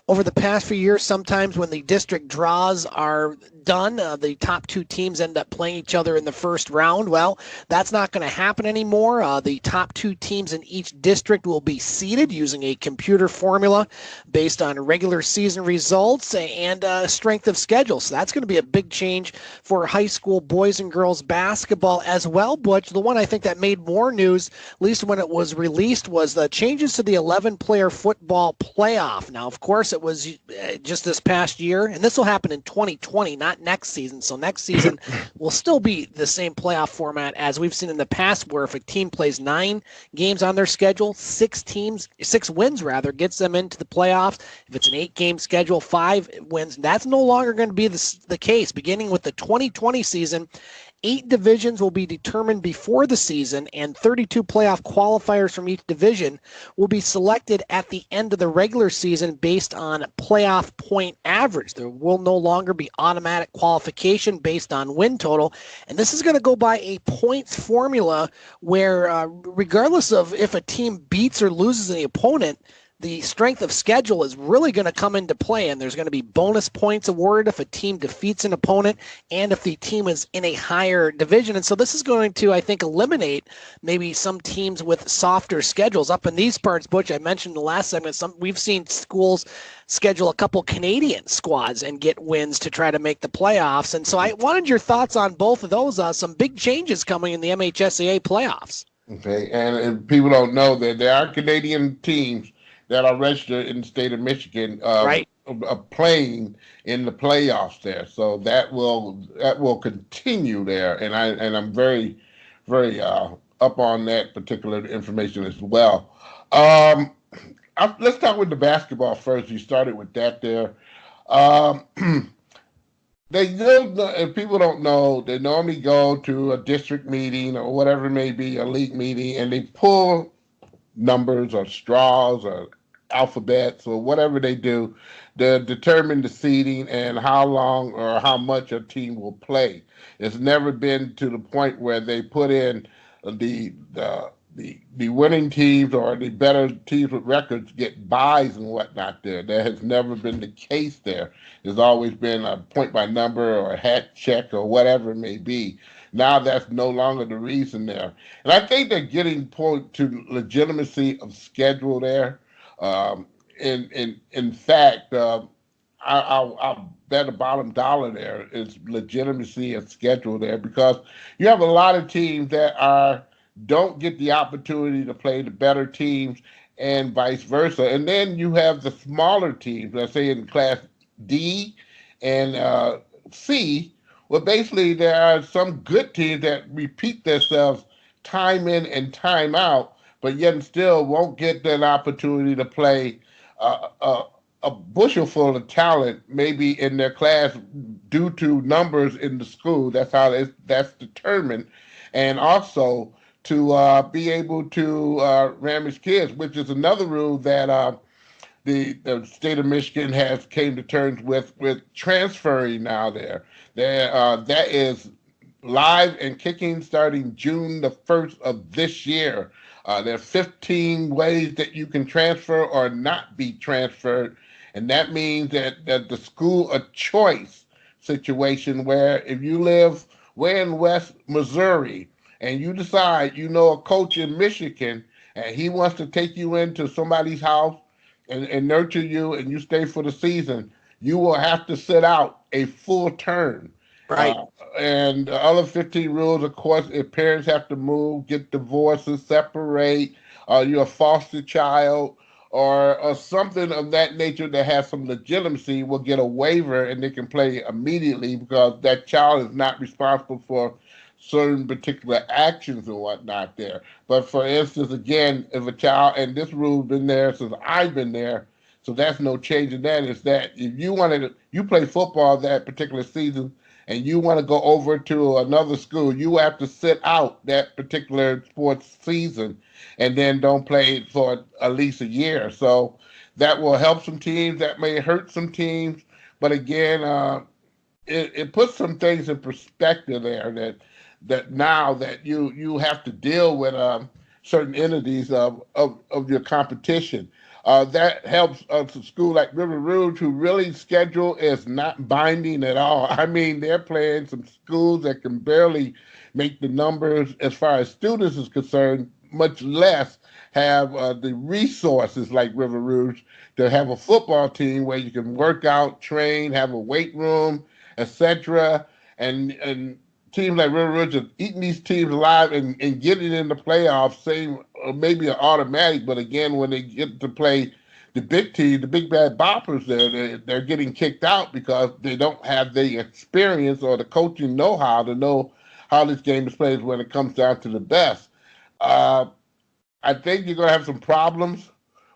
over the past few years, sometimes when the district draws are done, the top 2 teams end up playing each other in the first round. Well, that's not going to happen anymore. The top 2 teams in each district will be seeded using a computer formula based on regular season results and strength of schedule. So that's going to be a big change for high school boys and girls basketball as well. Butch, the one I think that made more news, at least when it was released, was the changes to the 11-player football playoff. Now, of course, it was just this past year, and this will happen in 2020, not next season. So next season will still be the same playoff format as we've seen in the past, where if a team plays 9 games on their schedule, 6 wins gets them into the playoffs. If it's an 8-game schedule, 5 wins. That's no longer going to be the case. Beginning with the 2020 season, 8 divisions will be determined before the season, and 32 playoff qualifiers from each division will be selected at the end of the regular season based on playoff point average. There will no longer be automatic qualification based on win total, and this is going to go by a points formula where regardless of if a team beats or loses the opponent, the strength of schedule is really going to come into play, and there's going to be bonus points awarded if a team defeats an opponent and if the team is in a higher division. And so this is going to, I think, eliminate maybe some teams with softer schedules. Up in these parts, Butch, I mentioned in the last segment, we've seen schools schedule a couple Canadian squads and get wins to try to make the playoffs. And so I wanted your thoughts on both of those. Some big changes coming in the MHSAA playoffs. Okay, and people don't know that there are Canadian teams that are registered in the state of Michigan, playing in the playoffs there. So that will continue there, and I'm very, very up on that particular information as well. Let's start with the basketball first. You started with that there. If people don't know, they normally go to a district meeting or whatever it may be, a league meeting, and they pull numbers or straws or alphabets or whatever they do to determine the seeding and how long or how much a team will play. It's never been to the point where they put in the winning teams or the better teams with records get buys and whatnot there. That has never been the case there. There's always been a point by number or a hat check or whatever it may be. Now that's no longer the reason there. And I think they're getting to legitimacy of schedule there. In fact, I'll bet a bottom dollar there is legitimacy and schedule there, because you have a lot of teams that don't get the opportunity to play the better teams, and vice versa. And then you have the smaller teams, let's say in Class D and C. Well, basically, there are some good teams that repeat themselves time in and time out, but yet still won't get that opportunity to play a bushel full of talent, maybe in their class, due to numbers in the school. That's how that's determined, and also to be able to ramage kids, which is another rule that the state of Michigan has came to terms with transferring now there. That is live and kicking starting June the 1st of this year. There are 15 ways that you can transfer or not be transferred, and that means that the school of choice situation, where if you live way in West Missouri and you decide you know a coach in Michigan and he wants to take you into somebody's house and nurture you, and you stay for the season, you will have to sit out a full term. Right. And the other 15 rules, of course, if parents have to move, get divorces, separate, you're a foster child, or something of that nature that has some legitimacy, will get a waiver and they can play immediately, because that child is not responsible for certain particular actions and whatnot there. But for instance, again, if a child, and this rule's been there since I've been there, so that's no change in that, is that if you play football that particular season and you want to go over to another school, you have to sit out that particular sports season and then don't play for at least a year. So that will help some teams, that may hurt some teams, but again, it puts some things in perspective there, that now that you have to deal with certain entities of your competition. That helps a school like River Rouge, who really schedule is not binding at all. I mean, they're playing some schools that can barely make the numbers as far as students is concerned, much less have the resources like River Rouge to have a football team where you can work out, train, have a weight room, etc. And teams like River Rouge are eating these teams alive and getting in the playoffs, same or maybe an automatic, but again, when they get to play the big team, the big bad boppers, they're getting kicked out because they don't have the experience or the coaching know-how to know how this game is played when it comes down to the best. I think you're going to have some problems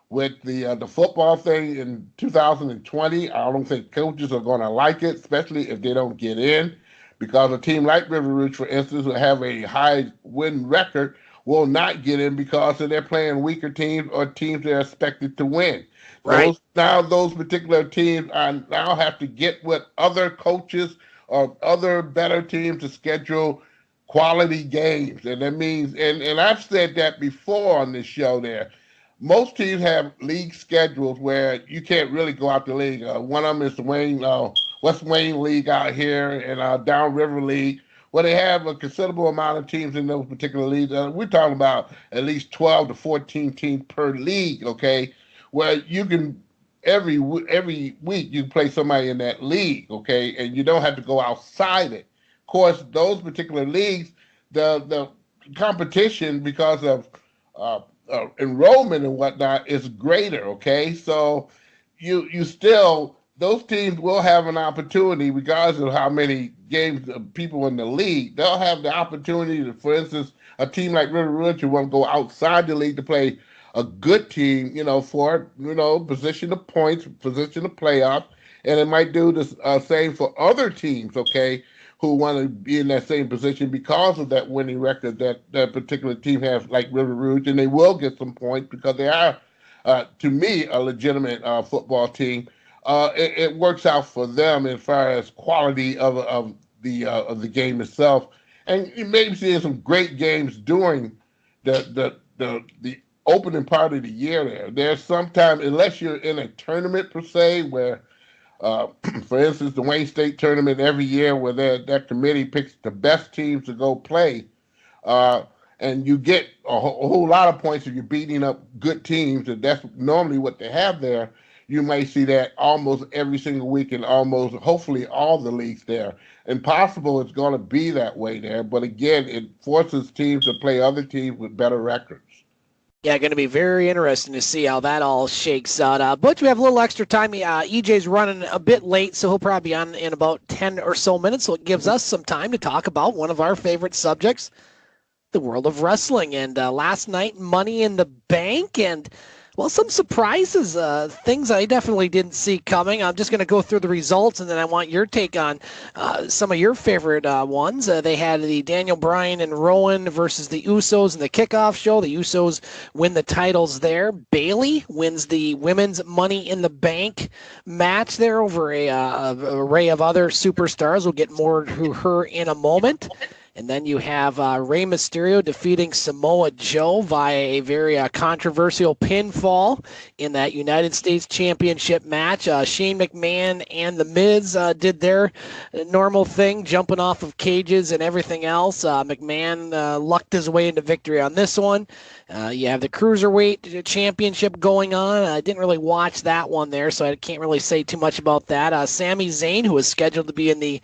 with the football thing in 2020. I don't think coaches are going to like it, especially if they don't get in, because a team like River Rouge, for instance, who have a high win record, will not get in because they're playing weaker teams or teams they're expected to win. Right. Those particular teams now have to get with other coaches or other better teams to schedule quality games. And that means, and I've said that before on this show there, most teams have league schedules where you can't really go out the league. One of them is the West Wayne League out here, and Downriver League, where they have a considerable amount of teams in those particular leagues. We're talking about at least 12 to 14 teams per league, okay, where you can, every week you can play somebody in that league, okay, and you don't have to go outside it. Of course, those particular leagues, the competition, because of enrollment and whatnot, is greater, okay? So you still, those teams will have an opportunity, regardless of how many games of people in the league. They'll have the opportunity to, for instance, a team like River Rouge who want to go outside the league to play a good team, for, position of points, position of playoff, and it might do the same for other teams, okay, who want to be in that same position because of that winning record that particular team has, like River Rouge, and they will get some points because they are, to me, a legitimate football team. It works out for them as far as quality of the game itself, and you may be seeing some great games during the opening part of the year. There's sometimes, unless you're in a tournament per se, where for instance, the Wayne State tournament every year, where that committee picks the best teams to go play. and you get a whole lot of points if you're beating up good teams, and that's normally what they have there. You may see that almost every single week in almost, hopefully, all the leagues there. Impossible it's going to be that way there, but again, it forces teams to play other teams with better records. Yeah, going to be very interesting to see how that all shakes out. Butch, we have a little extra time. EJ's running a bit late, so he'll probably be on in about 10 or so minutes, so it gives us some time to talk about one of our favorite subjects, the world of wrestling. And last night, Money in the Bank, and well, some surprises, things I definitely didn't see coming. I'm just going to go through the results, and then I want your take on some of your favorite ones. They had the Daniel Bryan and Rowan versus the Usos in the kickoff show. The Usos win the titles there. Bailey wins the women's Money in the Bank match there over a array of other superstars. We'll get more to her in a moment. And then you have Rey Mysterio defeating Samoa Joe via a very controversial pinfall in that United States Championship match. Shane McMahon and The Miz did their normal thing, jumping off of cages and everything else. McMahon lucked his way into victory on this one. You have the Cruiserweight Championship going on. I didn't really watch that one there, so I can't really say too much about that. Sami Zayn, who was scheduled to be in the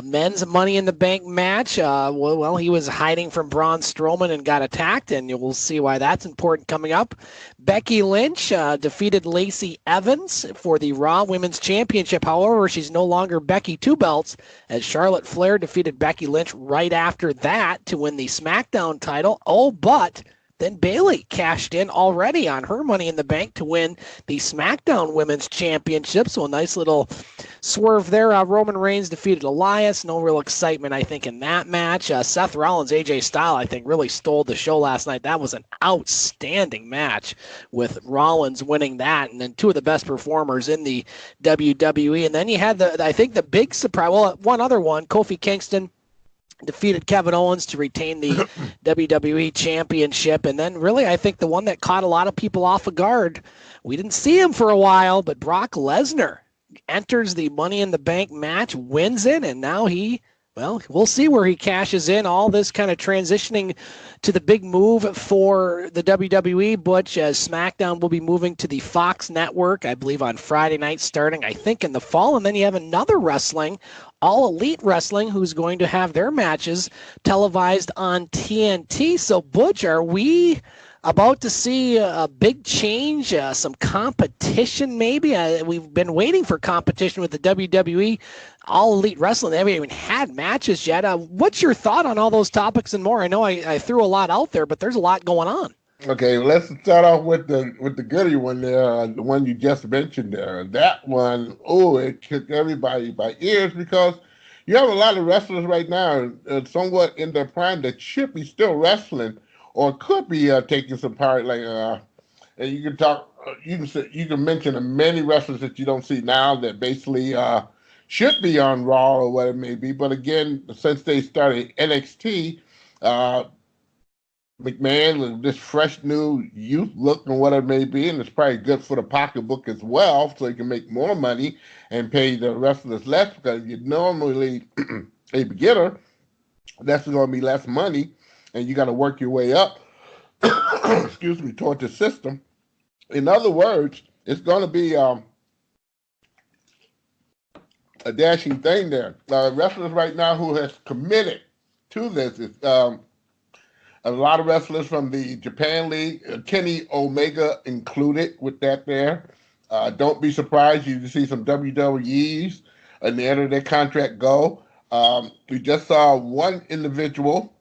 men's Money in the Bank match, well, he was hiding from Braun Strowman and got attacked, and you'll see why that's important coming up. Becky Lynch defeated Lacey Evans for the Raw Women's Championship. However, she's no longer Becky Two Belts, as Charlotte Flair defeated Becky Lynch right after that to win the SmackDown title. Oh, but then Bailey cashed in already on her Money in the Bank to win the SmackDown Women's Championship. So a nice little swerve there. Roman Reigns defeated Elias. No real excitement, I think, in that match. Seth Rollins, AJ Styles, I think, really stole the show last night. That was an outstanding match with Rollins winning that, and then two of the best performers in the WWE. And then you had, I think, the big surprise. Well, one other one, Kofi Kingston defeated Kevin Owens to retain the WWE Championship. And then really, I think the one that caught a lot of people off guard, we didn't see him for a while, but Brock Lesnar enters the Money in the Bank match, wins it, and now we'll see where he cashes in. All this kind of transitioning to the big move for the WWE, Butch, as SmackDown will be moving to the Fox network, I believe on Friday night starting, I think, in the fall. And then you have another wrestling, All Elite Wrestling, who's going to have their matches televised on TNT. So, Butch, are we about to see a big change, some competition maybe? We've been waiting for competition with the WWE All Elite Wrestling. They haven't even had matches yet. What's your thought on all those topics and more? I know I threw a lot out there, but there's a lot going on. Okay, let's start off with the goodie one there, the one you just mentioned there. That one, it took everybody by ears, because you have a lot of wrestlers right now, somewhat in their prime, that should be still wrestling or could be taking some part. Like, and you can talk, you can mention many wrestlers that you don't see now that basically should be on Raw or what it may be. But again, since they started NXT, McMahon with this fresh new youth look and what it may be, and it's probably good for the pocketbook as well, so he can make more money and pay the wrestlers less, because if you're normally a beginner, that's going to be less money, and you got to work your way up, excuse me, toward the system. In other words, it's going to be a dashing thing there. Wrestlers right now who has committed to this is a lot of wrestlers from the Japan League, Kenny Omega included with that there. Don't be surprised you see some WWEs at the end of their contract go. We just saw one individual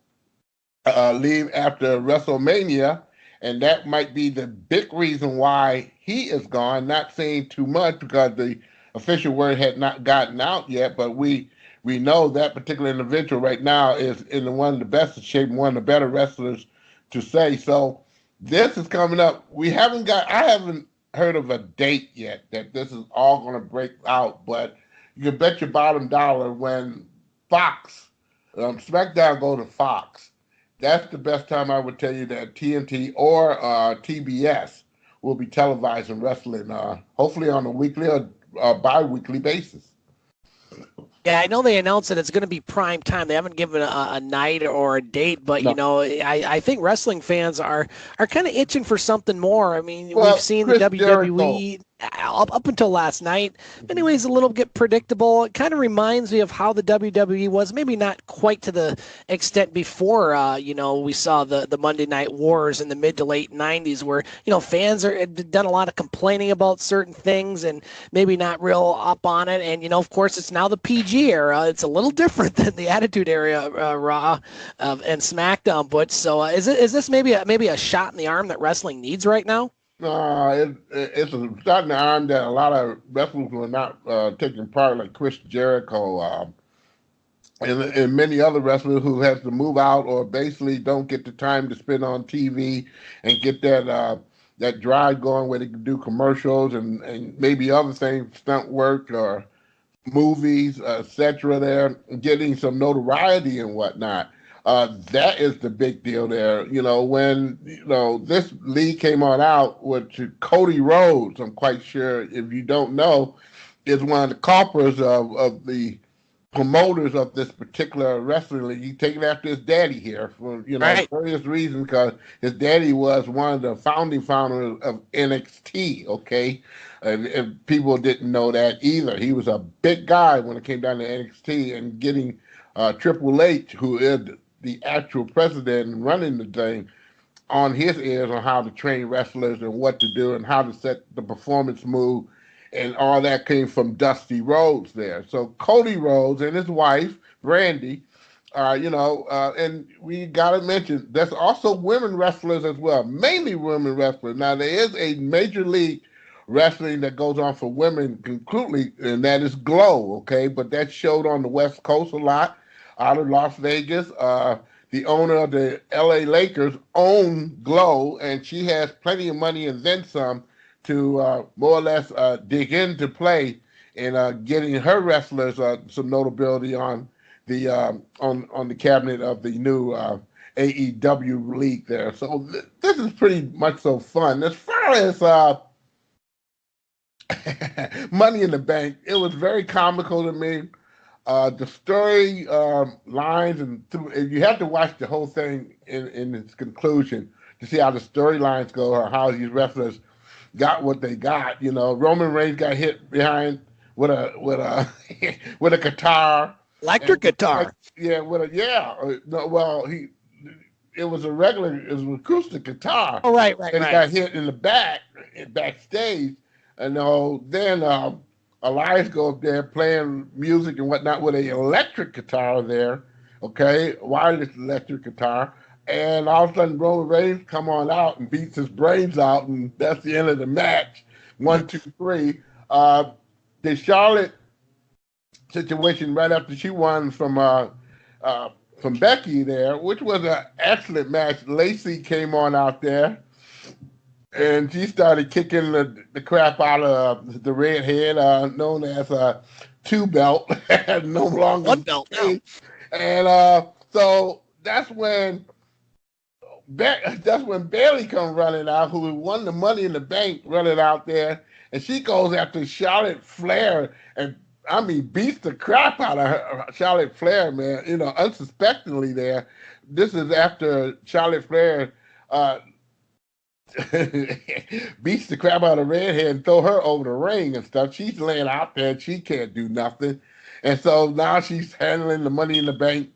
leave after WrestleMania, and that might be the big reason why he is gone. Not saying too much because the official word had not gotten out yet, but we know that particular individual right now is in one of the best shape, one of the better wrestlers to say. So this is coming up. I haven't heard of a date yet that this is all going to break out, but you can bet your bottom dollar when Fox, SmackDown go to Fox, that's the best time I would tell you that TNT or TBS will be televising wrestling, hopefully on a weekly or bi-weekly basis. Yeah, I know they announced that it's going to be prime time. They haven't given a night or a date, but No. I think wrestling fans are kind of itching for something more. I mean, we've Well, seen the Chris Jericho. WWE up until last night. Anyways, a little bit predictable. It kind of reminds me of how the WWE was. Maybe not quite to the extent before. We saw the Monday Night Wars in the mid to late '90s, where fans had done a lot of complaining about certain things and maybe not real up on it. And of course, it's now the PG era. It's a little different than the Attitude Era Raw and SmackDown. But so is this maybe a shot in the arm that wrestling needs right now? It's a shot in the arm that a lot of wrestlers were not taking part, like Chris Jericho, and many other wrestlers who has to move out or basically don't get the time to spend on TV and get that drive going where they can do commercials and maybe other things, stunt work or movies, etc. There, getting some notoriety and whatnot. That is the big deal there. When this league came on out with Cody Rhodes, I'm quite sure if you don't know, is one of the coppers of the promoters of this particular wrestling league. He taken after his daddy here for Right. various reasons, because his daddy was one of the founding founders of NXT. Okay, and people didn't know that either. He was a big guy when it came down to NXT, and getting Triple H, who is the actual president and running the thing, on his ears on how to train wrestlers and what to do and how to set the performance move, and all that came from Dusty Rhodes there. So Cody Rhodes and his wife Brandy, and we got to mention there's also women wrestlers as well, mainly women wrestlers. Now there is a major league wrestling that goes on for women completely, and that is Glow. Okay, but that showed on the West Coast a lot, out of Las Vegas. The owner of the LA Lakers own Glow, and she has plenty of money and then some to more or less dig into play and getting her wrestlers some notability on the on the cabinet of the new AEW league there. So this is pretty much so fun. As far as Money in the Bank, it was very comical to me. The story lines and you have to watch the whole thing in its conclusion to see how the storylines go or how these wrestlers got what they got. Roman Reigns got hit behind with a with a guitar, Electric guitar. Yeah, it was an acoustic guitar. Oh, right. And he got hit in the backstage, and then Elias go up there playing music and whatnot with an electric guitar there, okay, wireless electric guitar. And all of a sudden, Roman Reigns come on out and beats his brains out, and that's the end of the match. 1, 2, 3. The Charlotte situation right after she won from Becky there, which was an excellent match. Lacey came on out there, and she started kicking the crap out of the redhead, known as Two Belt, no longer One Belt now. And so that's when Bailey comes running out, who won the Money in the Bank, running out there, and she goes after Charlotte Flair and beats the crap out of her, Charlotte Flair, man. Unsuspectingly there. This is after Charlotte Flair beats the crap out of Redhead and throw her over the ring and stuff. She's laying out there and she can't do nothing. And so now she's handling the Money in the Bank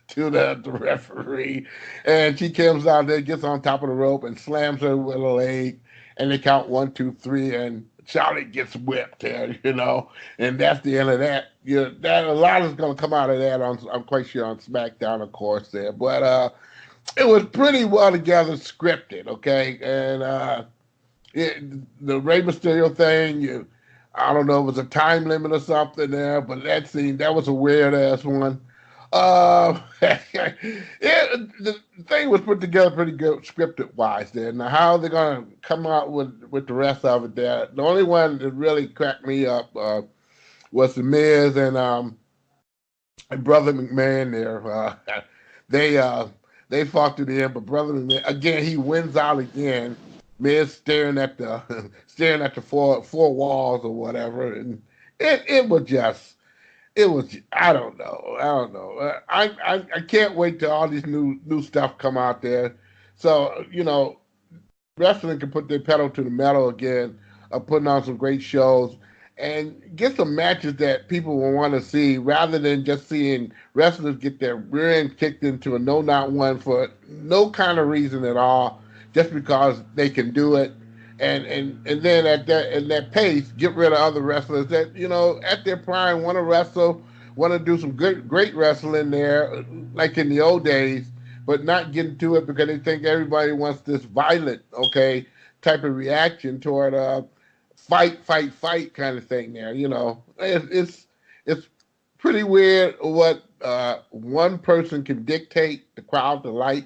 to the referee, and she comes out there, gets on top of the rope and slams her with a leg, and they count 1, 2, 3, and Charlotte gets whipped there, and that's the end of that. That a lot is going to come out of that I'm quite sure on SmackDown, of course, there, but it was pretty well together scripted, okay, and the Rey Mysterio thing, I don't know if it was a time limit or something there, but that was a weird ass one. The thing was put together pretty good scripted wise there. Now how they're gonna come out with the rest of it there. The only one that really cracked me up was the Miz and Brother McMahon there. They fought to the end, but Brother McMahon again, he wins out again. Miz staring at the four walls or whatever, and it was just it was. I don't know. I can't wait till all these new stuff come out there. So wrestling can put their pedal to the metal again, putting on some great shows and get some matches that people will want to see rather than just seeing wrestlers get their rear end kicked into a no not one for no kind of reason at all, just because they can do it. And then at that pace, get rid of other wrestlers that at their prime want to wrestle, want to do some great wrestling there, like in the old days, but not get into it because they think everybody wants this violent, type of reaction toward fight kind of thing. There, it's pretty weird what one person can dictate the crowd to like,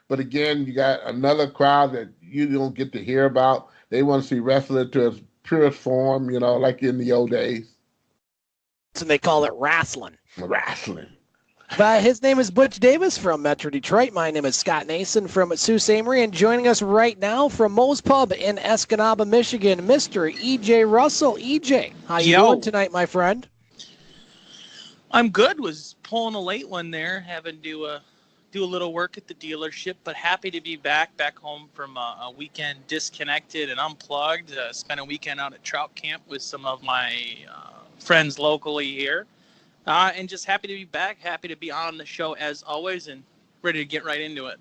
but again, you got another crowd that you don't get to hear about. They want to see wrestling to its purest form, like in the old days. So they call it wrestling. Wrestling. But his name is Butch Davis from Metro Detroit. My name is Scott Nason from Sault Ste. Marie. And joining us right now from Moe's Pub in Escanaba, Michigan, Mr. E.J. Russell. E.J., how you doing tonight, my friend? I'm good. Was pulling a late one there, having to do a little work at the dealership, but happy to be back home from a weekend disconnected and unplugged. Spent a weekend out at trout camp with some of my friends locally here. And just happy to be back, happy to be on the show as always, and ready to get right into it.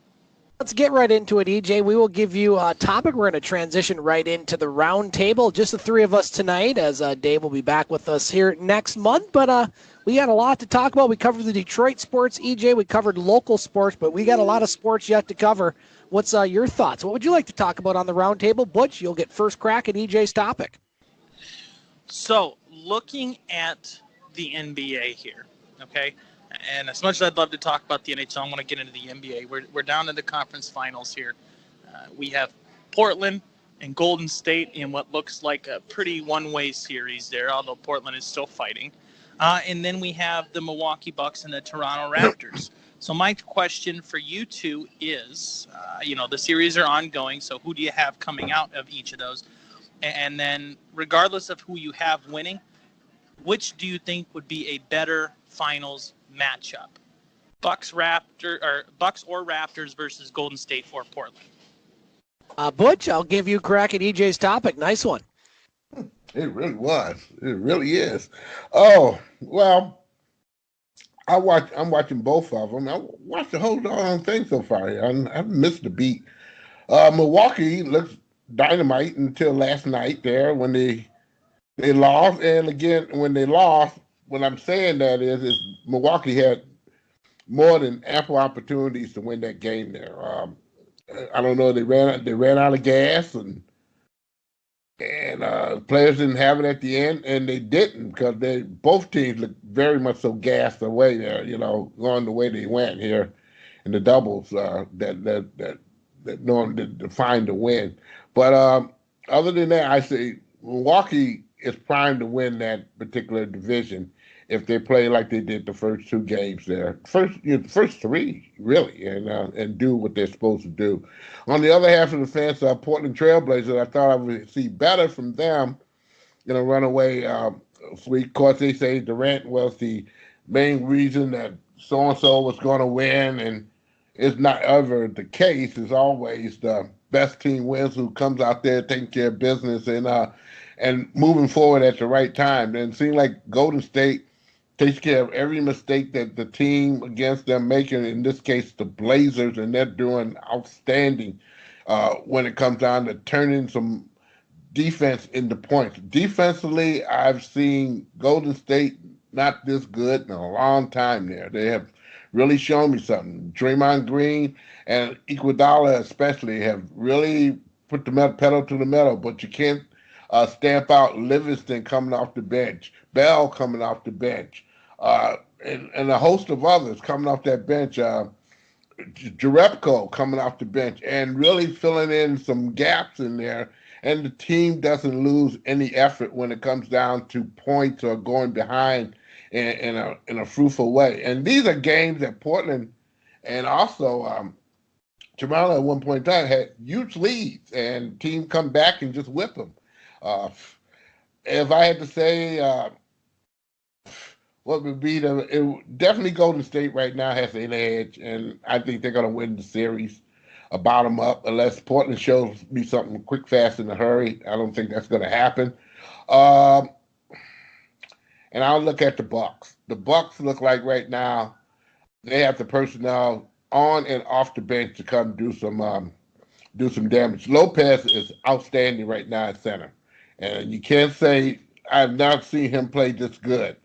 Let's get right into it, EJ. We will give you a topic. We're going to transition right into the round table. Just the three of us tonight, as Dave will be back with us here next month. But we got a lot to talk about. We covered the Detroit sports, EJ. We covered local sports, but we got a lot of sports yet to cover. What's your thoughts? What would you like to talk about on the round table? Butch, you'll get first crack at EJ's topic. So, looking at the NBA here, okay? And as much as I'd love to talk about the NHL, I want to get into the NBA. We're down to the conference finals here. We have Portland and Golden State in what looks like a pretty one-way series there, although Portland is still fighting. And then we have the Milwaukee Bucks and the Toronto Raptors. So my question for you two is, the series are ongoing, so who do you have coming out of each of those? And then regardless of who you have winning, which do you think would be a better finals matchup? Bucks or Raptors versus Golden State or Portland? Butch, I'll give you a crack at EJ's topic. Nice one. It really was. It really is. Oh, well, I'm watching both of them. I watched the whole darn thing so far. I missed the beat. Milwaukee looks dynamite until last night there when they lost. And again, when they lost, what I'm saying that is Milwaukee had more than ample opportunities to win that game there. I don't know, they ran out of gas and players didn't have it at the end, and they didn't because both teams looked very much so gassed away there, going the way they went here in the doubles that normally defined the win. But other than that, I say Milwaukee is primed to win that particular division if they play like they did the first two games there. First three, really, and do what they're supposed to do. On the other half of the fence, Portland Trailblazers, I thought I would see better from them in a runaway sweep. Of course, they say Durant was the main reason that so-and-so was going to win, and it's not ever the case. It's always the best team wins who comes out there taking care of business and moving forward at the right time. And it seemed like Golden State takes care of every mistake that the team against them making, in this case, the Blazers, and they're doing outstanding when it comes down to turning some defense into points. Defensively, I've seen Golden State not this good in a long time there. They have really shown me something. Draymond Green and Iguodala especially have really put the pedal to the metal, but you can't stamp out Livingston coming off the bench, Bell coming off the bench, and a host of others coming off that bench, Jerebko coming off the bench, and really filling in some gaps in there. And the team doesn't lose any effort when it comes down to points or going behind in a fruitful way. And these are games that Portland and also Toronto at one point in time had huge leads, and team come back and just whip them. If I had to say, what would be definitely Golden State right now has an edge, and I think they're going to win the series, a bottom up, unless Portland shows me something quick, fast, in a hurry. I don't think that's going to happen. And I'll look at the Bucks. The Bucks look like right now they have the personnel on and off the bench to come do some damage. Lopez is outstanding right now at center, and you can't say I've not seen him play this good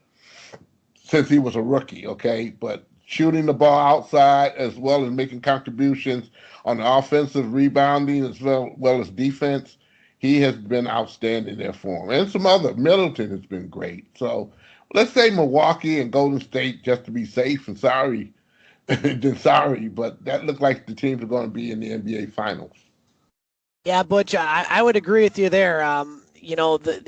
since he was a rookie. Okay, but shooting the ball outside as well as making contributions on the offensive rebounding as well as defense, he has been outstanding there for him. And some other, Middleton has been great. So let's say Milwaukee and Golden State just to be safe and sorry, but that looked like the teams are going to be in the NBA Finals. Yeah, Butch, I would agree with you there.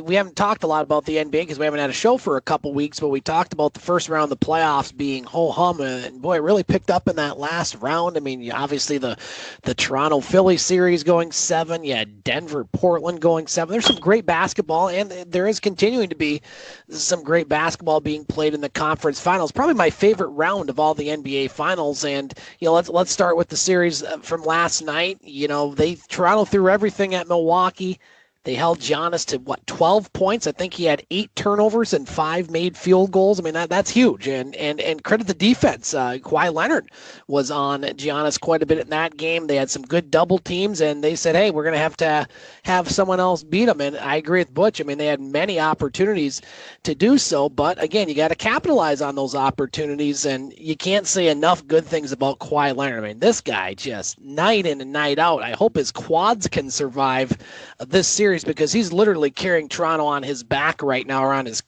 We haven't talked a lot about the NBA because we haven't had a show for a couple weeks, but we talked about the first round of the playoffs being ho-hum, and boy, it really picked up in that last round. I mean, obviously the Toronto-Philly series going 7, you had Denver-Portland going 7. There's some great basketball, and there is continuing to be some great basketball being played in the conference finals. Probably my favorite round of all the NBA finals, and let's start with the series from last night. Toronto threw everything at Milwaukee. They held Giannis to 12 points. I think he had 8 turnovers and 5 made field goals. I mean, that's huge. And credit the defense. Kawhi Leonard was on Giannis quite a bit in that game. They had some good double teams, and they said, hey, we're going to have someone else beat them. And I agree with Butch. I mean, they had many opportunities to do so. But, again, you got to capitalize on those opportunities, and you can't say enough good things about Kawhi Leonard. I mean, this guy just night in and night out. I hope his quads can survive this series, because he's literally carrying Toronto on his back right now, around his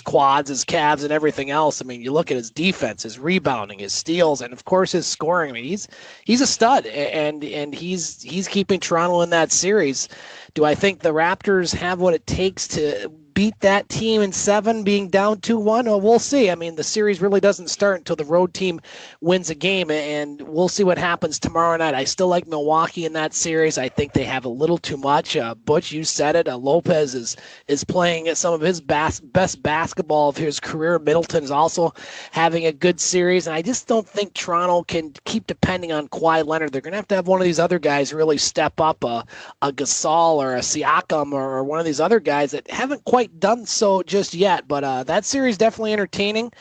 quads, his calves, and everything else. I mean, you look at his defense, his rebounding, his steals, and of course his scoring. I mean, he's a stud, and he's keeping Toronto in that series. Do I think the Raptors have what it takes to beat that team in 7, being down 2-1? Oh, we'll see. I mean, the series really doesn't start until the road team wins a game, and we'll see what happens tomorrow night. I still like Milwaukee in that series. I think they have a little too much. Butch, you said it. Lopez is playing some of his best basketball of his career. Middleton is also having a good series, and I just don't think Toronto can keep depending on Kawhi Leonard. They're going to have one of these other guys really step up, a Gasol or a Siakam or one of these other guys that haven't quite done so just yet, but that series definitely entertaining.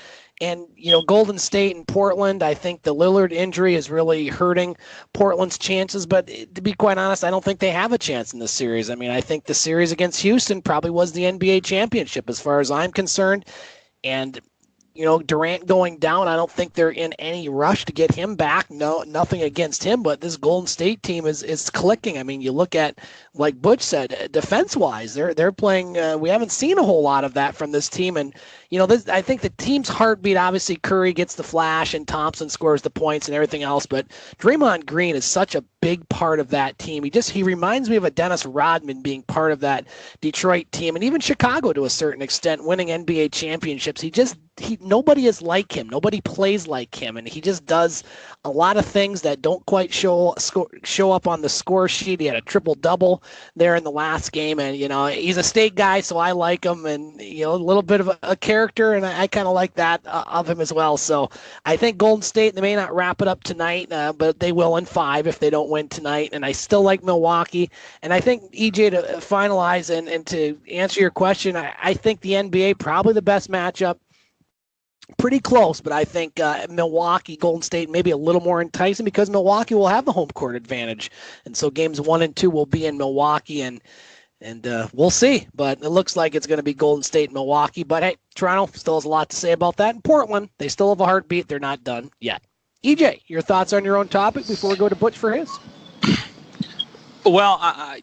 And Golden State and Portland, I think the Lillard injury is really hurting Portland's chances, but to be quite honest, I don't think they have a chance in this series. I mean, I think the series against Houston probably was the NBA championship as far as I'm concerned, and Durant going down, I don't think they're in any rush to get him back. No, nothing against him, but this Golden State team is clicking. I mean, you look at, like Butch said, defense-wise, they're playing. We haven't seen a whole lot of that from this team, and I think the team's heartbeat. Obviously, Curry gets the flash, and Thompson scores the points and everything else. But Draymond Green is such a big part of that team. He reminds me of a Dennis Rodman being part of that Detroit team, and even Chicago to a certain extent, winning NBA championships. Nobody is like him. Nobody plays like him, and he just does a lot of things that don't quite show up on the score sheet. He had a triple-double there in the last game, and he's a state guy, so I like him, and a little bit of a character, and I kind of like that of him as well. So I think Golden State, they may not wrap it up tonight, but they will in 5 if they don't win tonight, and I still like Milwaukee. And I think, EJ, to finalize and to answer your question, I think the NBA probably the best matchup. Pretty close, but I think Milwaukee, Golden State, maybe a little more enticing because Milwaukee will have the home court advantage, and so games 1 and 2 will be in Milwaukee, and we'll see. But it looks like it's going to be Golden State and Milwaukee. But hey, Toronto still has a lot to say about that. And Portland, they still have a heartbeat. They're not done yet. EJ, your thoughts on your own topic before we go to Butch for his? Well, I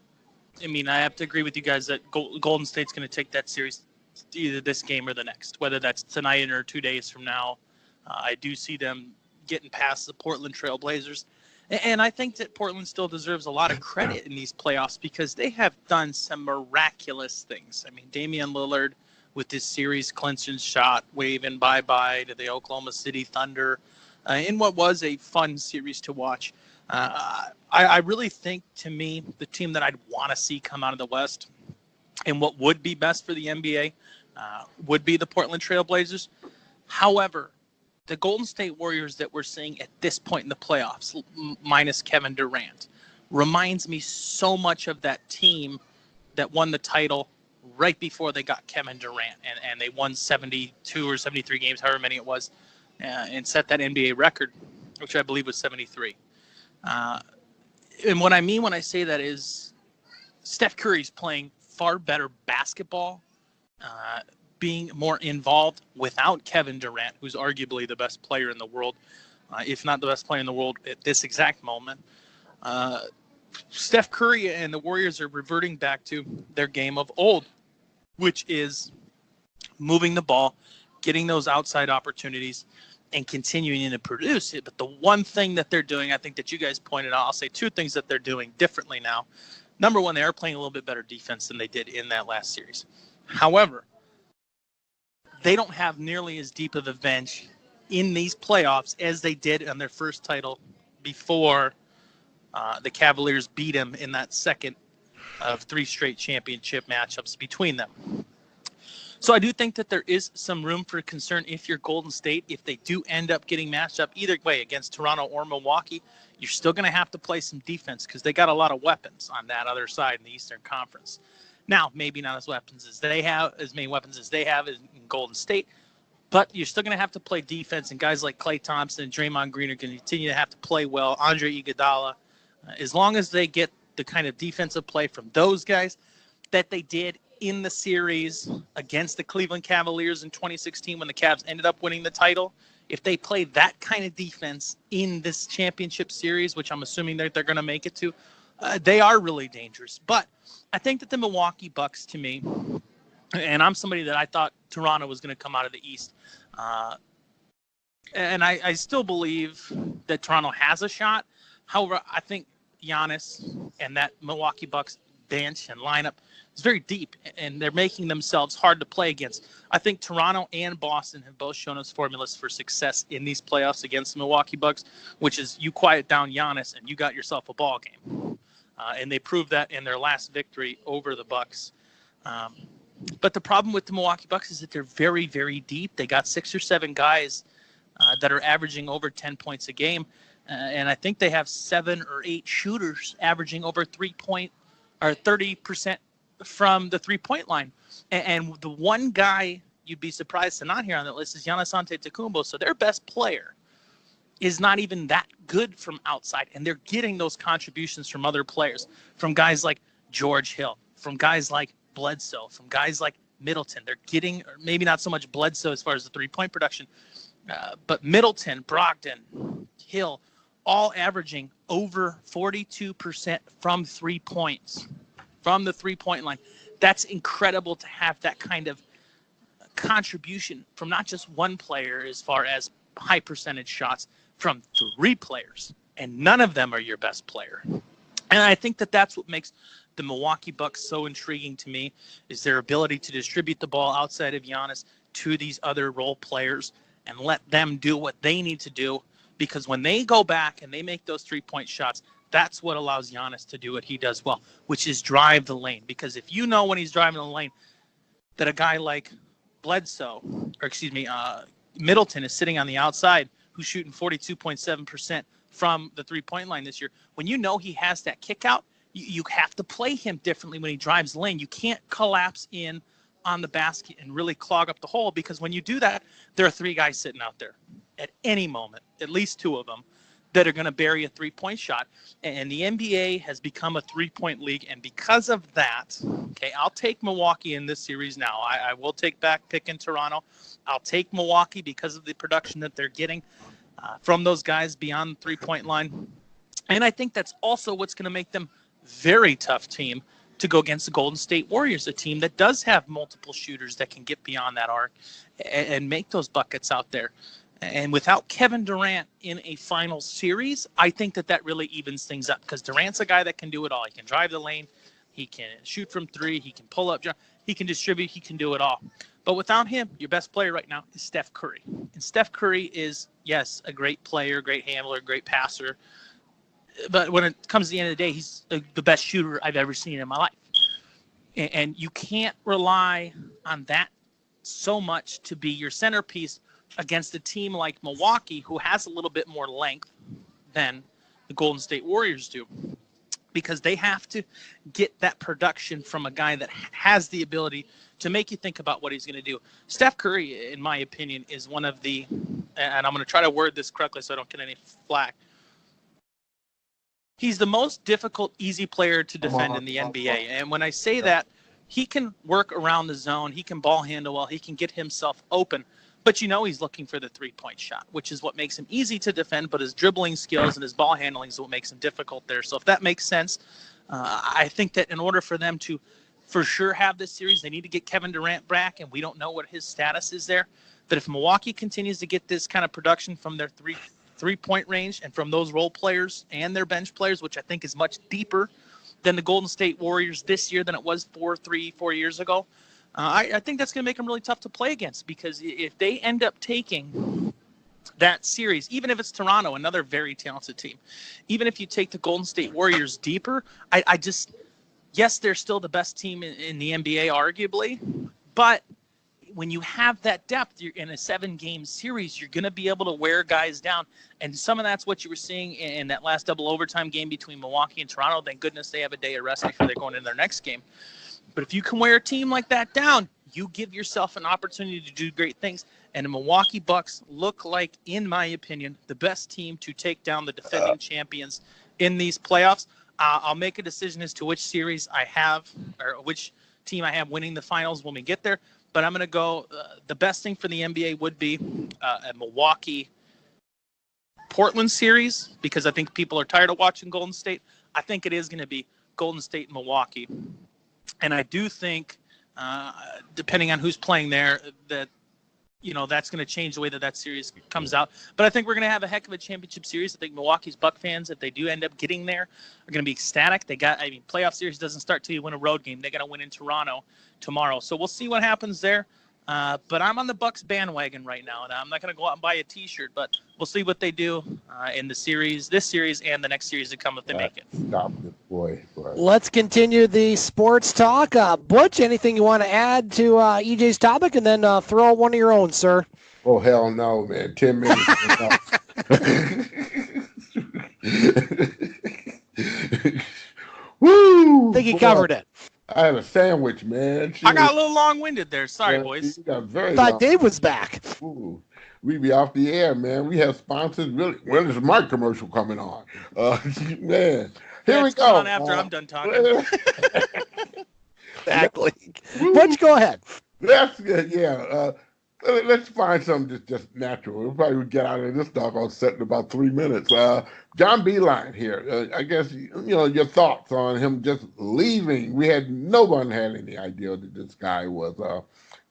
mean, I have to agree with you guys that Golden State's going to take that series either this game or the next, whether that's tonight or 2 days from now. I do see them getting past the Portland Trail Blazers. And I think that Portland still deserves a lot of credit in these playoffs because they have done some miraculous things. I mean, Damian Lillard with this series clinching shot, waving bye-bye to the Oklahoma City Thunder in what was a fun series to watch. I really think, to me, the team that I'd want to see come out of the West and what would be best for the NBA would be the Portland Trail Blazers. However, the Golden State Warriors that we're seeing at this point in the playoffs, minus Kevin Durant, reminds me so much of that team that won the title right before they got Kevin Durant, and they won 72 or 73 games, however many it was, and set that NBA record, which I believe was 73. And what I mean when I say that is Steph Curry's playing far better basketball, being more involved without Kevin Durant, who's arguably the best player in the world, if not the best player in the world at this exact moment. Steph Curry and the Warriors are reverting back to their game of old, which is moving the ball, getting those outside opportunities, and continuing to produce it. But the one thing that they're doing, I think that you guys pointed out, I'll say two things that they're doing differently now. Number one, they are playing a little bit better defense than they did in that last series. However, they don't have nearly as deep of a bench in these playoffs as they did on their first title before the Cavaliers beat them in that second of 3 straight championship matchups between them. So I do think that there is some room for concern if you're Golden State. If they do end up getting matched up either way against Toronto or Milwaukee, you're still going to have to play some defense because they got a lot of weapons on that other side in the Eastern Conference. Now, maybe not as many weapons as they have in Golden State, but you're still going to have to play defense, and guys like Klay Thompson and Draymond Green are going to continue to have to play well. Andre Iguodala, as long as they get the kind of defensive play from those guys that they did in the series against the Cleveland Cavaliers in 2016 when the Cavs ended up winning the title, if they play that kind of defense in this championship series, which I'm assuming that they're going to make it to, they are really dangerous. But I think that the Milwaukee Bucks, to me, and I'm somebody that I thought Toronto was going to come out of the East, and I still believe that Toronto has a shot. However, I think Giannis and that Milwaukee Bucks bench and lineup is very deep, and they're making themselves hard to play against. I think Toronto and Boston have both shown us formulas for success in these playoffs against the Milwaukee Bucks, which is you quiet down Giannis and you got yourself a ball game. And they proved that in their last victory over the Bucks. But the problem with the Milwaukee Bucks is that they're very, very deep. They got 6 or 7 guys that are averaging over 10 points a game. And I think they have 7 or 8 shooters averaging over 30% from the 3-point line. And the one guy you'd be surprised to not hear on that list is Giannis Antetokounmpo. So their best player is not even that good from outside. And they're getting those contributions from other players, from guys like George Hill, from guys like Bledsoe, from guys like Middleton. They're getting, or maybe not so much Bledsoe as far as the 3-point production, but Middleton, Brogdon, Hill, all averaging over 42% from 3 points, from the 3-point line. That's incredible to have that kind of contribution from not just one player as far as high percentage shots, from 3 players, and none of them are your best player. And I think that that's what makes the Milwaukee Bucks so intriguing to me, is their ability to distribute the ball outside of Giannis to these other role players and let them do what they need to do. Because when they go back and they make those 3-point shots, that's what allows Giannis to do what he does well, which is drive the lane. Because if you know when he's driving the lane that a guy like Middleton is sitting on the outside who's shooting 42.7% from the 3-point line this year, when you know he has that kick out, you have to play him differently when he drives the lane. You can't collapse in on the basket and really clog up the hole, because when you do that, there are 3 guys sitting out there at any moment, at least 2 of them, that are going to bury a 3-point shot. And the NBA has become a 3-point league. And because of that, okay, I'll take Milwaukee in this series now. I will take back picking Toronto. I'll take Milwaukee because of the production that they're getting from those guys beyond the 3-point line. And I think that's also what's going to make them very tough team to go against the Golden State Warriors, a team that does have multiple shooters that can get beyond that arc and make those buckets out there. And without Kevin Durant in a final series, I think that really evens things up, because Durant's a guy that can do it all. He can drive the lane. He can shoot from 3. He can pull up. He can distribute. He can do it all. But without him, your best player right now is Steph Curry. And Steph Curry is, yes, a great player, great handler, great passer. But when it comes to the end of the day, he's the best shooter I've ever seen in my life. And you can't rely on that so much to be your centerpiece against a team like Milwaukee, who has a little bit more length than the Golden State Warriors do, because they have to get that production from a guy that has the ability to make you think about what he's going to do. Steph Curry, in my opinion, is one of the, and I'm going to try to word this correctly so I don't get any flack, he's the most difficult, easy player to defend in the NBA. And when I say that, he can work around the zone, he can ball handle well, he can get himself open, but he's looking for the three-point shot, which is what makes him easy to defend, but his dribbling skills and his ball handling is what makes him difficult there. So if that makes sense, I think that in order for them to for sure have this series, they need to get Kevin Durant back, and we don't know what his status is there. But if Milwaukee continues to get this kind of production from their three-point range and from those role players and their bench players, which I think is much deeper than the Golden State Warriors this year than it was 4 years ago, I think that's going to make them really tough to play against, because if they end up taking that series, even if it's Toronto, another very talented team, even if you take the Golden State Warriors deeper, yes, they're still the best team in the NBA, arguably, but when you have that depth, you're in a 7-game series, you're going to be able to wear guys down. And some of that's what you were seeing in that last double overtime game between Milwaukee and Toronto. Thank goodness they have a day of rest before they're going into their next game. But if you can wear a team like that down, you give yourself an opportunity to do great things. And the Milwaukee Bucks look like, in my opinion, the best team to take down the defending champions in these playoffs. I'll make a decision as to which series I have, or which team I have winning the finals when we get there. But I'm going to go, the best thing for the NBA would be a Milwaukee-Portland series, because I think people are tired of watching Golden State. I think it is going to be Golden State and Milwaukee. And I do think, depending on who's playing there, that that's going to change the way that series comes out. But I think we're going to have a heck of a championship series. I think Milwaukee's Buck fans, if they do end up getting there, are going to be ecstatic. Playoff series doesn't start till you win a road game. They got to win in Toronto tomorrow. So we'll see what happens there. But I'm on the Bucks bandwagon right now, and I'm not going to go out and buy a T-shirt, but we'll see what they do in the series, this series, and the next series to come if they make it. Stop it, boy. Let's continue the sports talk. Butch, anything you want to add to EJ's topic, and then throw one of your own, sir? Oh, hell no, man. 10 minutes. Woo! I think he covered it. I had a sandwich, man. I got a little long-winded there. Sorry, boys. I thought Dave was back. Ooh, we be off the air, man. We have sponsors. Really, when is my commercial coming on? Man, here we go. On after I'm done talking. Exactly. Butch, go ahead. Let's find something just natural. We'll probably get out of this stuff on set in about 3 minutes. John Beilein here. I guess, your thoughts on him just leaving. No one had any idea that this guy was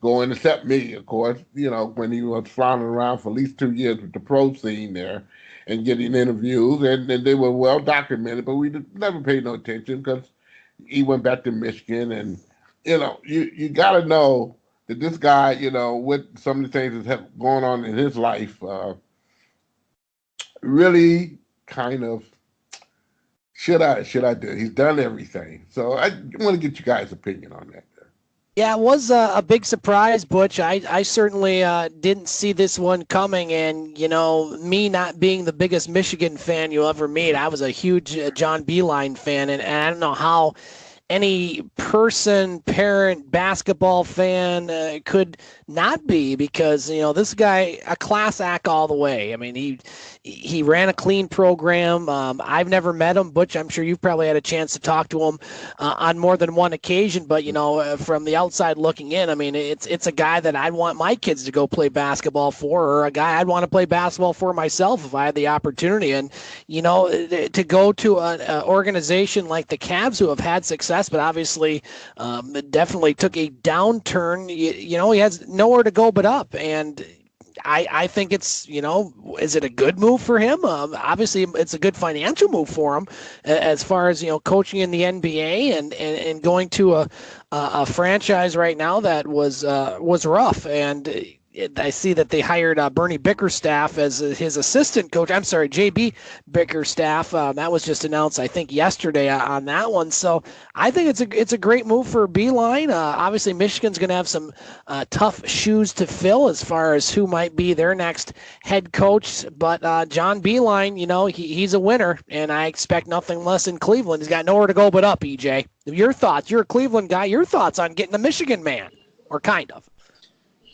going, except me, of course, when he was flying around for at least 2 years with the pro scene there and getting interviews, and they were well documented, but we never paid no attention because he went back to Michigan, and, you got to know that this guy, with some of the things that's going on in his life, really kind of should I do? He's done everything. So I want to get you guys' opinion on that. Yeah, it was a big surprise, Butch. I certainly didn't see this one coming, and, me not being the biggest Michigan fan you'll ever meet, I was a huge John Beilein fan, and I don't know how any person, parent, basketball fan could not be, because, this guy, a class act all the way. I mean, he ran a clean program. I've never met him. Butch, I'm sure you've probably had a chance to talk to him on more than one occasion, but, from the outside looking in, I mean, it's a guy that I'd want my kids to go play basketball for, or a guy I'd want to play basketball for myself if I had the opportunity. And, to go to an organization like the Cavs, who have had success, but obviously definitely took a downturn. He has nowhere to go but up. And I think it's, is it a good move for him? Obviously, it's a good financial move for him as far as, coaching in the NBA and going to a franchise right now that was rough. And I see that they hired Bernie Bickerstaff as his assistant coach. I'm sorry, JB Bickerstaff. That was just announced, I think, yesterday on that one. So I think it's a great move for Beilein. Obviously, Michigan's going to have some tough shoes to fill as far as who might be their next head coach. But John Beilein, he's a winner, and I expect nothing less in Cleveland. He's got nowhere to go but up, EJ. Your thoughts? You're a Cleveland guy. Your thoughts on getting a Michigan man, or kind of?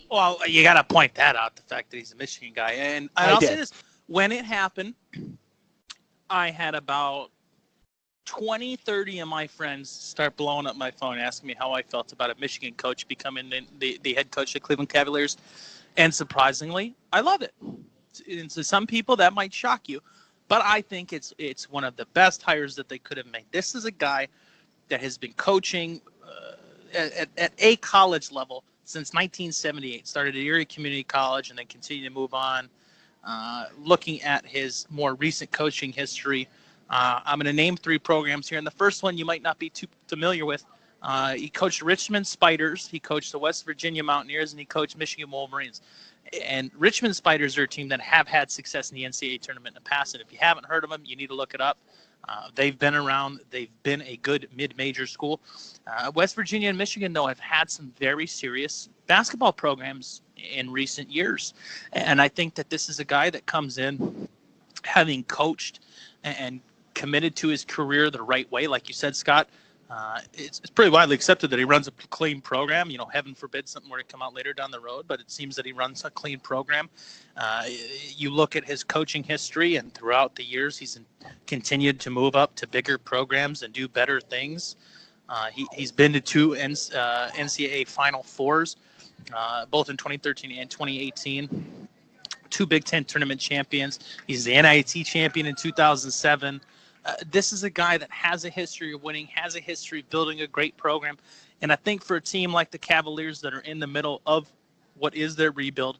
Well, you got to point that out, the fact that he's a Michigan guy. And I'll say this. When it happened, I had about 20, 30 of my friends start blowing up my phone asking me how I felt about a Michigan coach becoming the head coach of Cleveland Cavaliers. And surprisingly, I love it. And to some people, that might shock you. But I think it's one of the best hires that they could have made. This is a guy that has been coaching at a college level since 1978, started at Erie Community College and then continued to move on. Looking at his more recent coaching history, I'm going to name 3 programs here. And the first one you might not be too familiar with. He coached Richmond Spiders, he coached the West Virginia Mountaineers, and he coached Michigan Wolverines. And Richmond Spiders are a team that have had success in the NCAA tournament in the past. And if you haven't heard of them, you need to look it up. They've been around. They've been a good mid-major school. West Virginia and Michigan, though, have had some very serious basketball programs in recent years. And I think that this is a guy that comes in having coached and committed to his career the right way. Like you said, Scott, it's pretty widely accepted that he runs a clean program. Heaven forbid something were to come out later down the road, but it seems that he runs a clean program. You look at his coaching history, and throughout the years, he's continued to move up to bigger programs and do better things. He's been to 2 NCAA Final Fours, both in 2013 and 2018. 2 Big Ten tournament champions. He's the NIT champion in 2007. This is a guy that has a history of winning, has a history of building a great program. And I think for a team like the Cavaliers that are in the middle of what is their rebuild,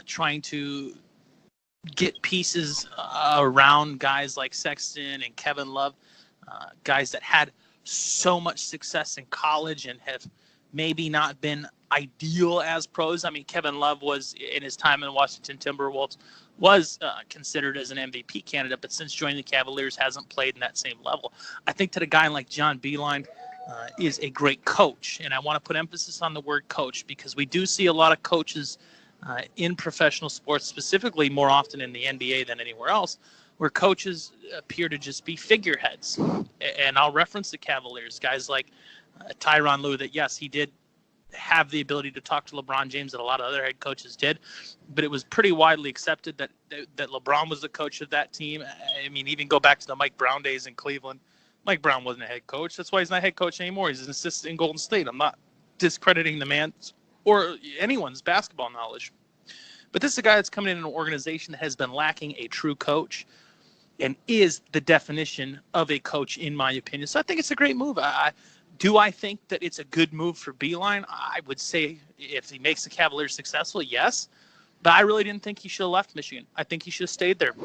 trying to get pieces around guys like Sexton and Kevin Love, guys that had so much success in college and have maybe not been ideal as pros. I mean, Kevin Love was, in his time in Washington Timberwolves, was considered as an MVP candidate, but since joining the Cavaliers hasn't played in that same level. I think that a guy like John Beilein is a great coach, and I want to put emphasis on the word coach because we do see a lot of coaches in professional sports, specifically more often in the NBA than anywhere else, where coaches appear to just be figureheads. And I'll reference the Cavaliers, guys like Tyronn Lue, that yes, he did have the ability to talk to LeBron James that a lot of other head coaches did, but it was pretty widely accepted that LeBron was the coach of that team. I mean, even go back to the Mike Brown days in Cleveland. Mike Brown wasn't a head coach. That's why he's not head coach anymore. He's an assistant in Golden State. I'm not discrediting the man's or anyone's basketball knowledge. But this is a guy that's coming in an organization that has been lacking a true coach and is the definition of a coach, in my opinion. So I think it's a great move. Do I think that it's a good move for Beilein? I would say if he makes the Cavaliers successful, yes. But I really didn't think he should have left Michigan. I think he should have stayed there.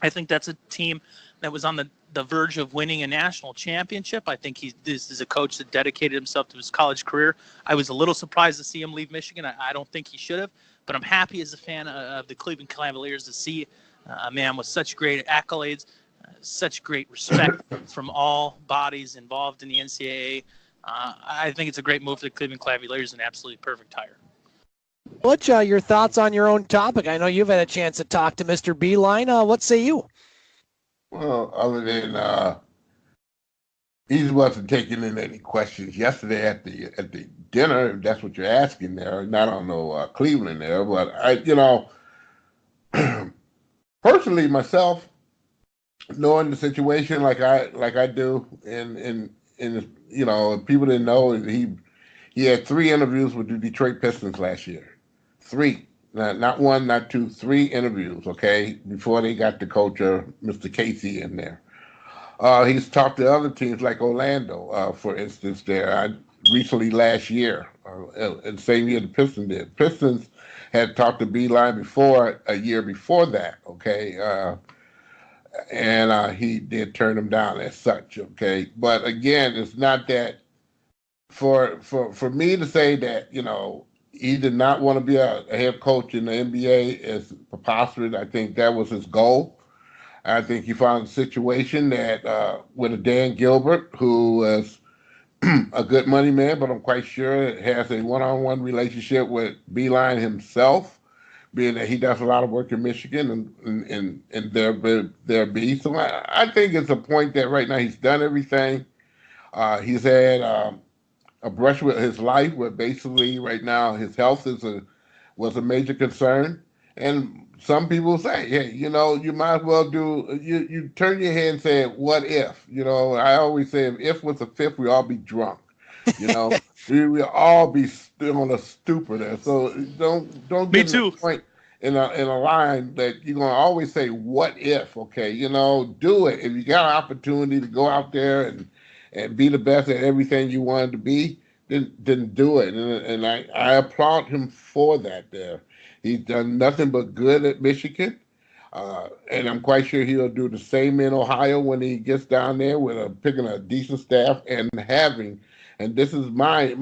I think that's a team that was on the verge of winning a national championship. I think this is a coach that dedicated himself to his college career. I was a little surprised to see him leave Michigan. I don't think he should have. But I'm happy as a fan of the Cleveland Cavaliers to see a man with such great accolades, such great respect from all bodies involved in the NCAA. I think it's a great move for the Cleveland Cavaliers, an absolutely perfect hire. Butch, your thoughts on your own topic? I know you've had a chance to talk to Mr. Beilein. What say you? Well, other than he wasn't taking in any questions yesterday at the dinner, if that's what you're asking there. And I don't know Cleveland there, but personally myself, knowing the situation like I do, and people didn't know he had 3 interviews with the Detroit Pistons last year. 3, not 1, not 2, 3 interviews. Okay, before they got the coach, Mr. Casey, in there. He's talked to other teams like Orlando, for instance. There recently last year, and same year the Pistons did. Pistons had talked to Beilein before, a year before that. Okay. And he did turn them down as such, okay? But again, it's not that for me to say that, he did not want to be a head coach in the NBA. Is preposterous. I think that was his goal. I think he found a situation that with a Dan Gilbert, who was a good money man, but I'm quite sure has a one-on-one relationship with Beilein himself, being that he does a lot of work in Michigan and there be. So I think it's a point that right now he's done everything. He's had a brush with his life, where basically right now his health was a major concern. And some people say, hey, you might as well you turn your head and say, what if? I always say, if was a fifth, we all be drunk. We all be still on a stupor there. So don't get to the point in a line that you're going to always say, what if? Okay, do it. If you got an opportunity to go out there and be the best at everything you wanted to be, then do it. And I applaud him for that there. He's done nothing but good at Michigan. And I'm quite sure he'll do the same in Ohio when he gets down there with picking a decent staff and this is my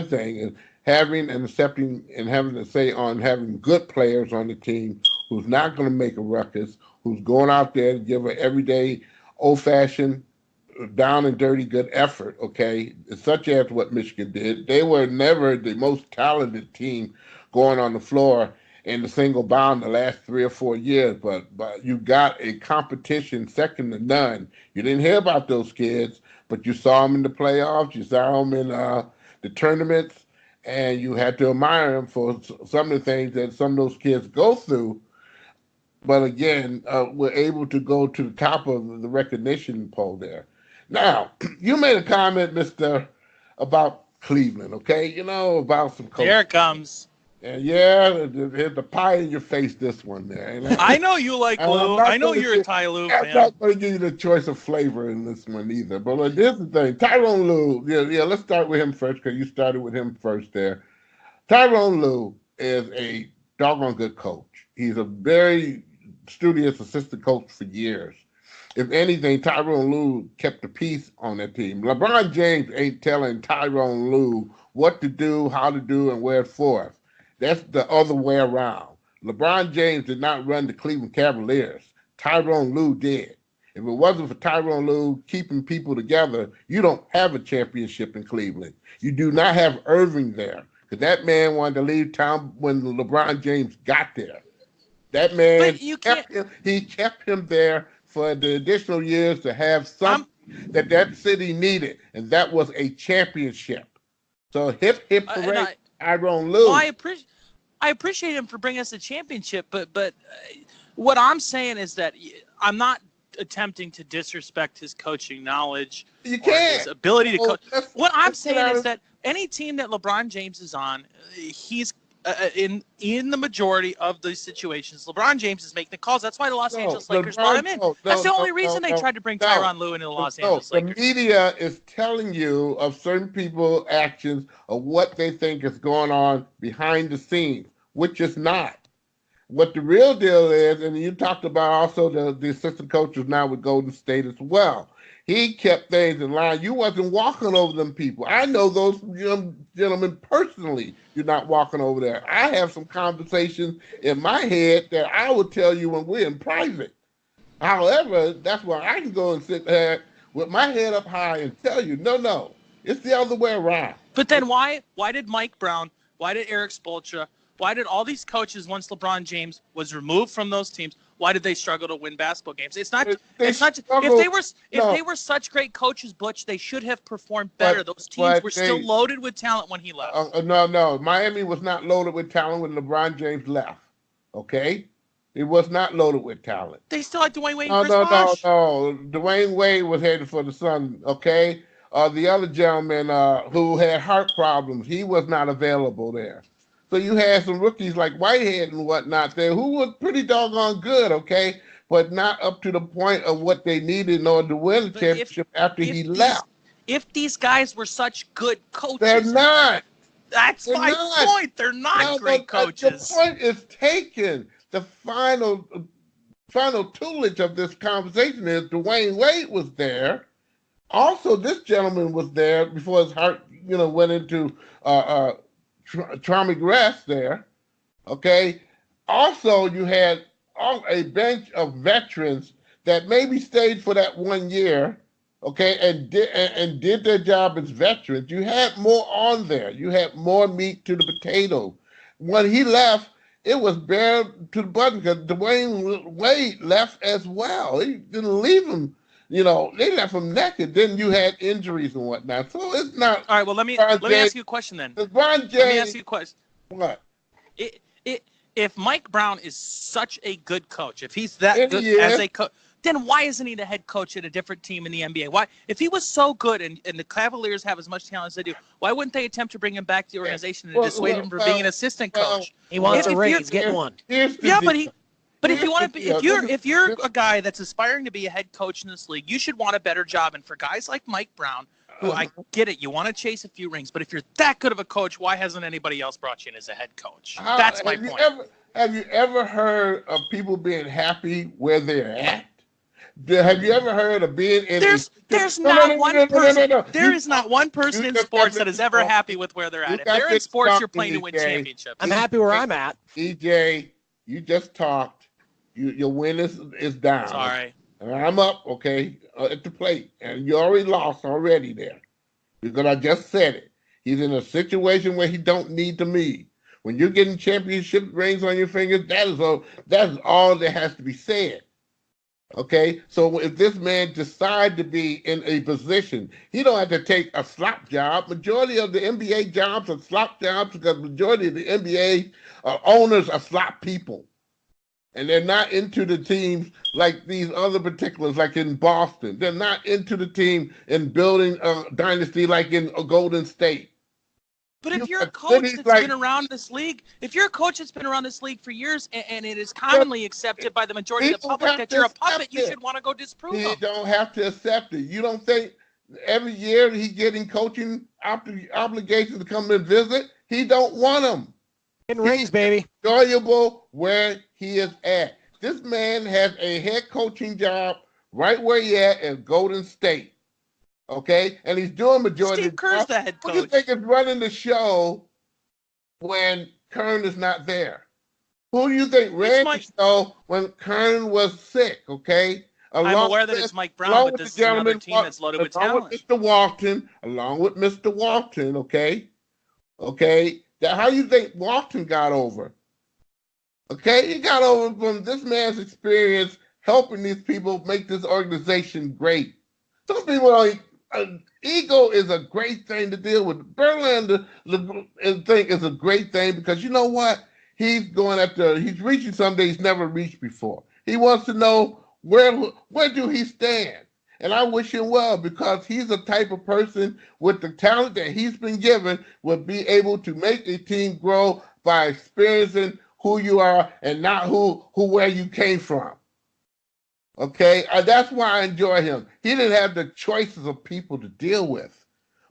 thing, is having and accepting and having to say on having good players on the team who's not going to make a ruckus, who's going out there to give an everyday old-fashioned down and dirty good effort, okay, such as what Michigan did. They were never the most talented team going on the floor in the single bound the last 3 or 4 years, but you got a competition second to none. You didn't hear about those kids, but you saw them in the playoffs, you saw them in the tournaments, and you had to admire them for some of the things that some of those kids go through. But again, we're able to go to the top of the recognition poll there. Now, you made a comment, Mr., about Cleveland, okay? About some coaches. Here it comes. And here's the pie in your face, this one there. And I know you like Lou. I know you're a Ty Lue fan. I'm not going to give you the choice of flavor in this one either. But here's the thing. Tyrone Lue, let's start with him first because you started with him first there. Tyrone Lue is a doggone good coach. He's a very studious assistant coach for years. If anything, Tyrone Lue kept the peace on that team. LeBron James ain't telling Tyrone Lue what to do, how to do, and where for. That's the other way around. LeBron James did not run the Cleveland Cavaliers. Tyrone Lue did. If it wasn't for Tyrone Lue keeping people together, you don't have a championship in Cleveland. You do not have Irving there, because that man wanted to leave town when LeBron James got there. That man, he kept him there for the additional years to have something that city needed, and that was a championship. So hip hooray, Tyrone Lue. Well, I appreciate him for bringing us a championship, but what I'm saying is that I'm not attempting to disrespect his coaching knowledge or his ability to coach. What I'm saying is that any team that LeBron James is on, he's in the majority of these situations, LeBron James is making the calls. That's why the Los Angeles Lakers brought him in. That's the only reason they tried to bring Tyronn Lue into the Los Angeles Lakers. The media is telling you of certain people's actions of what they think is going on behind the scenes, which is not. What the real deal is, and you talked about also the assistant coaches now with Golden State as well. He kept things in line. You wasn't walking over them people. I know those gentlemen personally. You're not walking over there. I have some conversations in my head that I will tell you when we're in private. However, that's why I can go and sit there with my head up high and tell you, no, it's the other way around. But then why did Mike Brown, why did Eric Spoelstra, why did all these coaches, once LeBron James was removed from those teams, why did they struggle to win basketball games? It's not. If they were such great coaches, Butch, they should have performed better. Those teams were still loaded with talent when he left. No. Miami was not loaded with talent when LeBron James left. Okay, it was not loaded with talent. They still had Dwayne Wade and Chris Bosh. No. Dwayne Wade was headed for the Sun. Okay, the other gentleman who had heart problems, he was not available there. So you had some rookies like Whitehead and whatnot there who were pretty doggone good, okay, but not up to the point of what they needed in order to win the championship after he left. If these guys were such good coaches, they're not. That's my point. They're not great coaches. The point is taken. The final toolage of this conversation is Dwayne Wade was there. Also, this gentleman was there before his heart, went into traumatic rest there. Okay. Also, you had a bench of veterans that maybe stayed for that 1 year, okay, and did their job as veterans. You had more on there. You had more meat to the potato. When he left, it was bare to the button because Dwayne Wade left as well. He didn't leave him. They left him naked. Then you had injuries and whatnot. So it's not. All right. Well, let me ask you a question then. LeBron James. Let me ask you a question. What? If Mike Brown is such a good coach, if he's that good as a coach, then why isn't he the head coach at a different team in the NBA? Why, if he was so good and the Cavaliers have as much talent as they do, why wouldn't they attempt to bring him back to the organization and dissuade him from being an assistant coach? He wants a ring. He's getting one. But if you want to be, if you're a guy that's aspiring to be a head coach in this league, you should want a better job. And for guys like Mike Brown, who I get it, you want to chase a few rings, but if you're that good of a coach, why hasn't anybody else brought you in as a head coach? That's my point. Have you ever heard of people being happy where they're at? Have you ever heard of being in? There's not one person. There is not one person in sports that is ever happy with where they're at. If they're in sports, you're playing to win championships. I'm happy where I'm at. DJ, you just talked. Your win is down. Sorry. And I'm up, okay, at the plate. And you already lost already there. Because I just said it. He's in a situation where he don't need to lead. When you're getting championship rings on your fingers, that's all that has to be said. Okay? So if this man decides to be in a position, he don't have to take a slop job. Majority of the NBA jobs are slop jobs because majority of the NBA owners are slop people. And they're not into the teams like these other particulars, like in Boston. They're not into the team in building a dynasty like in Golden State. But if you're a coach that's been around this league, for years, and it is commonly accepted by the majority of the public that you're a puppet, you should want to go disprove them. You don't have to accept it. You don't think every year he's getting coaching obligations to come and visit? He don't want them. Getting rings, baby. Enjoyable where he is at. This man has a head coaching job right where he at Golden State. Okay? And he's doing majority. Steve Kerr's the head coach. Who do you think is running the show when Kern is not there? Who do you think ran the show when Kern was sick? Okay? I'm aware that it's Mike Brown, but this is another team that's loaded with talent. Along with Mr. Walton, okay? Okay? How do you think Walton got over? Okay, he got over from this man's experience helping these people make this organization great. Some people ego is a great thing to deal with. Beilein, the thing is a great thing because you know what? He's reaching something he's never reached before. He wants to know where do he stand? And I wish him well because he's the type of person with the talent that he's been given will be able to make a team grow by experiencing who you are and not where you came from. Okay? That's why I enjoy him. He didn't have the choices of people to deal with,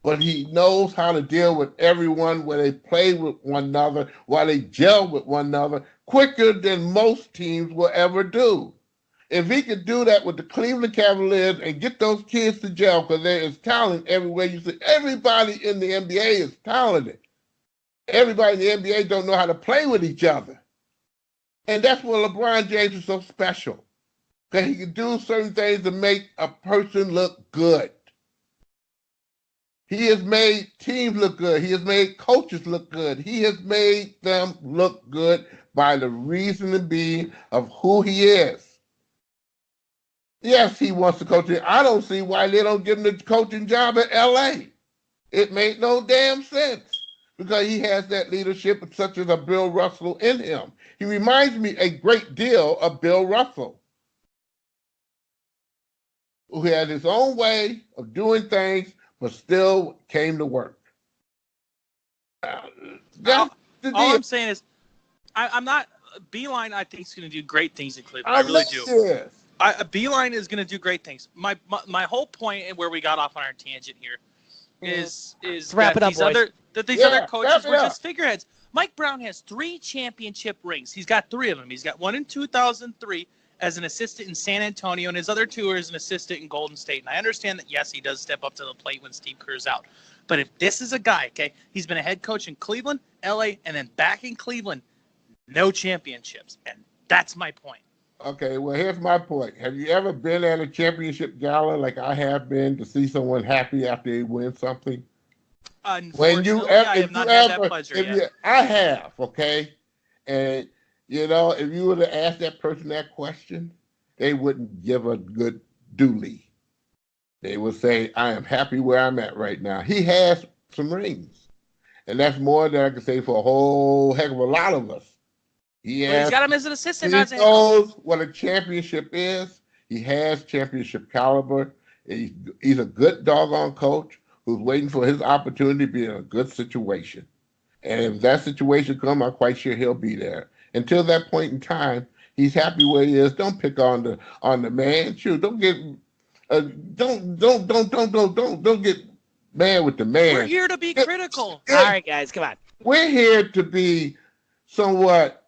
but he knows how to deal with everyone where they play with one another, while they gel with one another quicker than most teams will ever do. If he could do that with the Cleveland Cavaliers and get those kids to gel, because there is talent everywhere you see. Everybody in the NBA is talented. Everybody in the NBA don't know how to play with each other. And that's why LeBron James is so special. Because he can do certain things to make a person look good. He has made teams look good. He has made coaches look good. He has made them look good by the reason being of who he is. Yes, he wants to coach it. I don't see why they don't give him the coaching job at LA. It made no damn sense because he has that leadership such as a Bill Russell in him. He reminds me a great deal of Bill Russell, who had his own way of doing things, but still came to work. All I'm saying is, I'm not. Beilein, I think, is going to do great things in Cleveland. I really do. Yes. Beilein is going to do great things. My whole point, and where we got off on our tangent here, is wrap it up, these other coaches were just figureheads. Mike Brown has 3 championship rings. He's got 3 of them. He's got one in 2003 as an assistant in San Antonio, and his other 2 are as an assistant in Golden State. And I understand that, yes, he does step up to the plate when Steve Kerr's out. But if this is a guy, okay, he's been a head coach in Cleveland, LA, and then back in Cleveland, no championships. And that's my point. Okay, well, here's my point. Have you ever been at a championship gala like I have been to see someone happy after they win something? Unfortunately, I have not had that pleasure yet. I have, okay? And, if you were to ask that person that question, they wouldn't give a good dooley. They would say, I am happy where I'm at right now. He has some rings. And that's more than I can say for a whole heck of a lot of us. He's got him as an assistant. He knows what a championship is. He has championship caliber. He's a good doggone coach who's waiting for his opportunity to be in a good situation. And if that situation comes, I'm quite sure he'll be there. Until that point in time, he's happy where he is. Don't pick on the man. Shoot, don't get don't get mad with the man. We're here to be critical. All right, guys, come on. We're here to be somewhat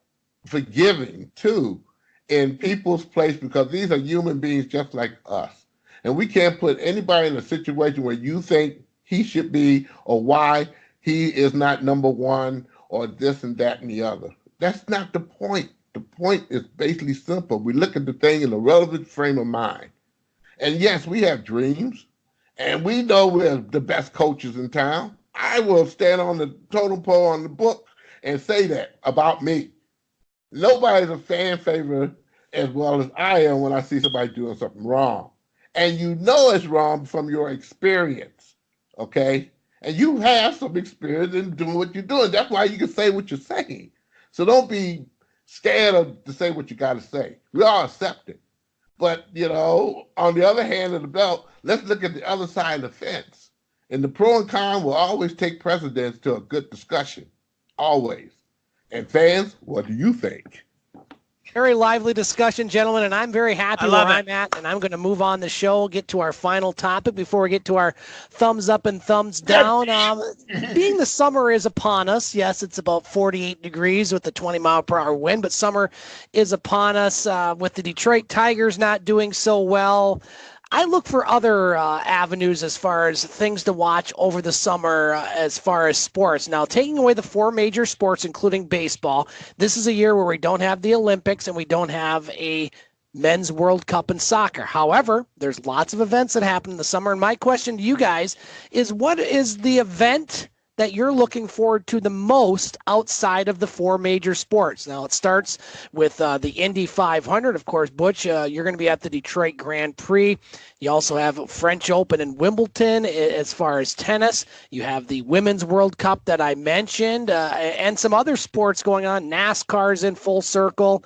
forgiving too in people's place, because these are human beings just like us, and we can't put anybody in a situation where you think he should be or why he is not number one or this and that and the other. That's not the point. The point is basically simple. We look at the thing in a relevant frame of mind, and yes, we have dreams, and we know we're the best coaches in town. I will stand on the totem pole on the book and say that about me. Nobody's a fan favorite as well as I am when I see somebody doing something wrong. And you know it's wrong from your experience, okay? And you have some experience in doing what you're doing. That's why you can say what you're saying. So don't be scared to say what you got to say. We all accept it. But, on the other hand of the belt, let's look at the other side of the fence. And the pro and con will always take precedence to a good discussion. Always. And fans, what do you think? Very lively discussion, gentlemen, and I'm very happy where I'm at, and I'm going to move on the show, get to our final topic before we get to our thumbs up and thumbs down. Being the summer is upon us, yes, it's about 48 degrees with a 20-mile-per-hour wind, but summer is upon us with the Detroit Tigers not doing so well. I look for other avenues as far as things to watch over the summer as far as sports. Now, taking away the four major sports, including baseball, this is a year where we don't have the Olympics and we don't have a Men's World Cup in soccer. However, there's lots of events that happen in the summer, and my question to you guys is, what is the event that you're looking forward to the most outside of the four major sports? Now, it starts with the Indy 500. Of course, Butch, you're going to be at the Detroit Grand Prix. You also have French Open in Wimbledon as far as tennis. You have the Women's World Cup that I mentioned, and some other sports going on. NASCAR's in full circle,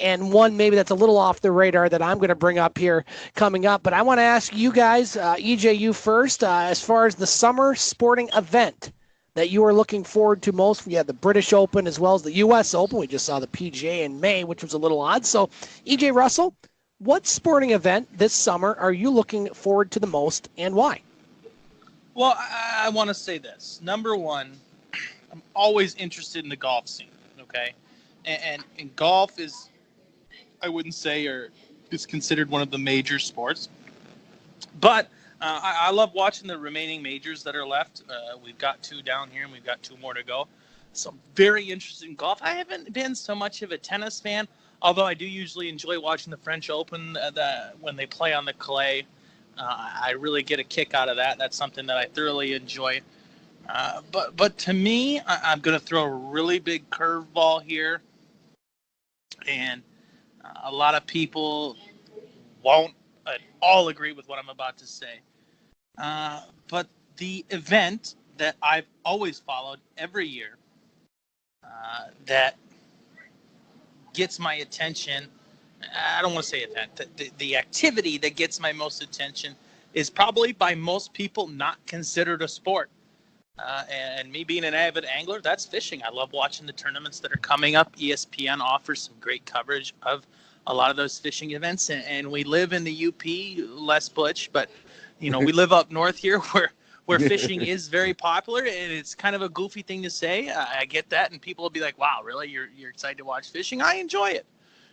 and one maybe that's a little off the radar that I'm going to bring up here coming up. But I want to ask you guys, EJ, you first, as far as the summer sporting event that you are looking forward to most. We had the British Open as well as the U.S. Open. We just saw the PGA in May, which was a little odd. So, EJ Russell, what sporting event this summer are you looking forward to the most, and why? Well, I want to say this. Number one, I'm always interested in the golf scene, okay? And golf is, I wouldn't say, or is considered one of the major sports. But I love watching the remaining majors that are left. We've got 2 down here, and we've got 2 more to go. So I'm very interested in golf. I haven't been so much of a tennis fan, although I do usually enjoy watching the French Open when they play on the clay. I really get a kick out of that. That's something that I thoroughly enjoy. But to me, I'm going to throw a really big curveball here, and a lot of people won't at all agree with what I'm about to say. But the event that I've always followed every year that gets my attention, I don't want to say event, the activity that gets my most attention is probably by most people not considered a sport. And me being an avid angler, that's fishing. I love watching the tournaments that are coming up. ESPN offers some great coverage of a lot of those fishing events. And we live in the UP, less Butch, but we live up north here where fishing is very popular, and it's kind of a goofy thing to say. I get that, and people will be like, wow, really? You're excited to watch fishing? I enjoy it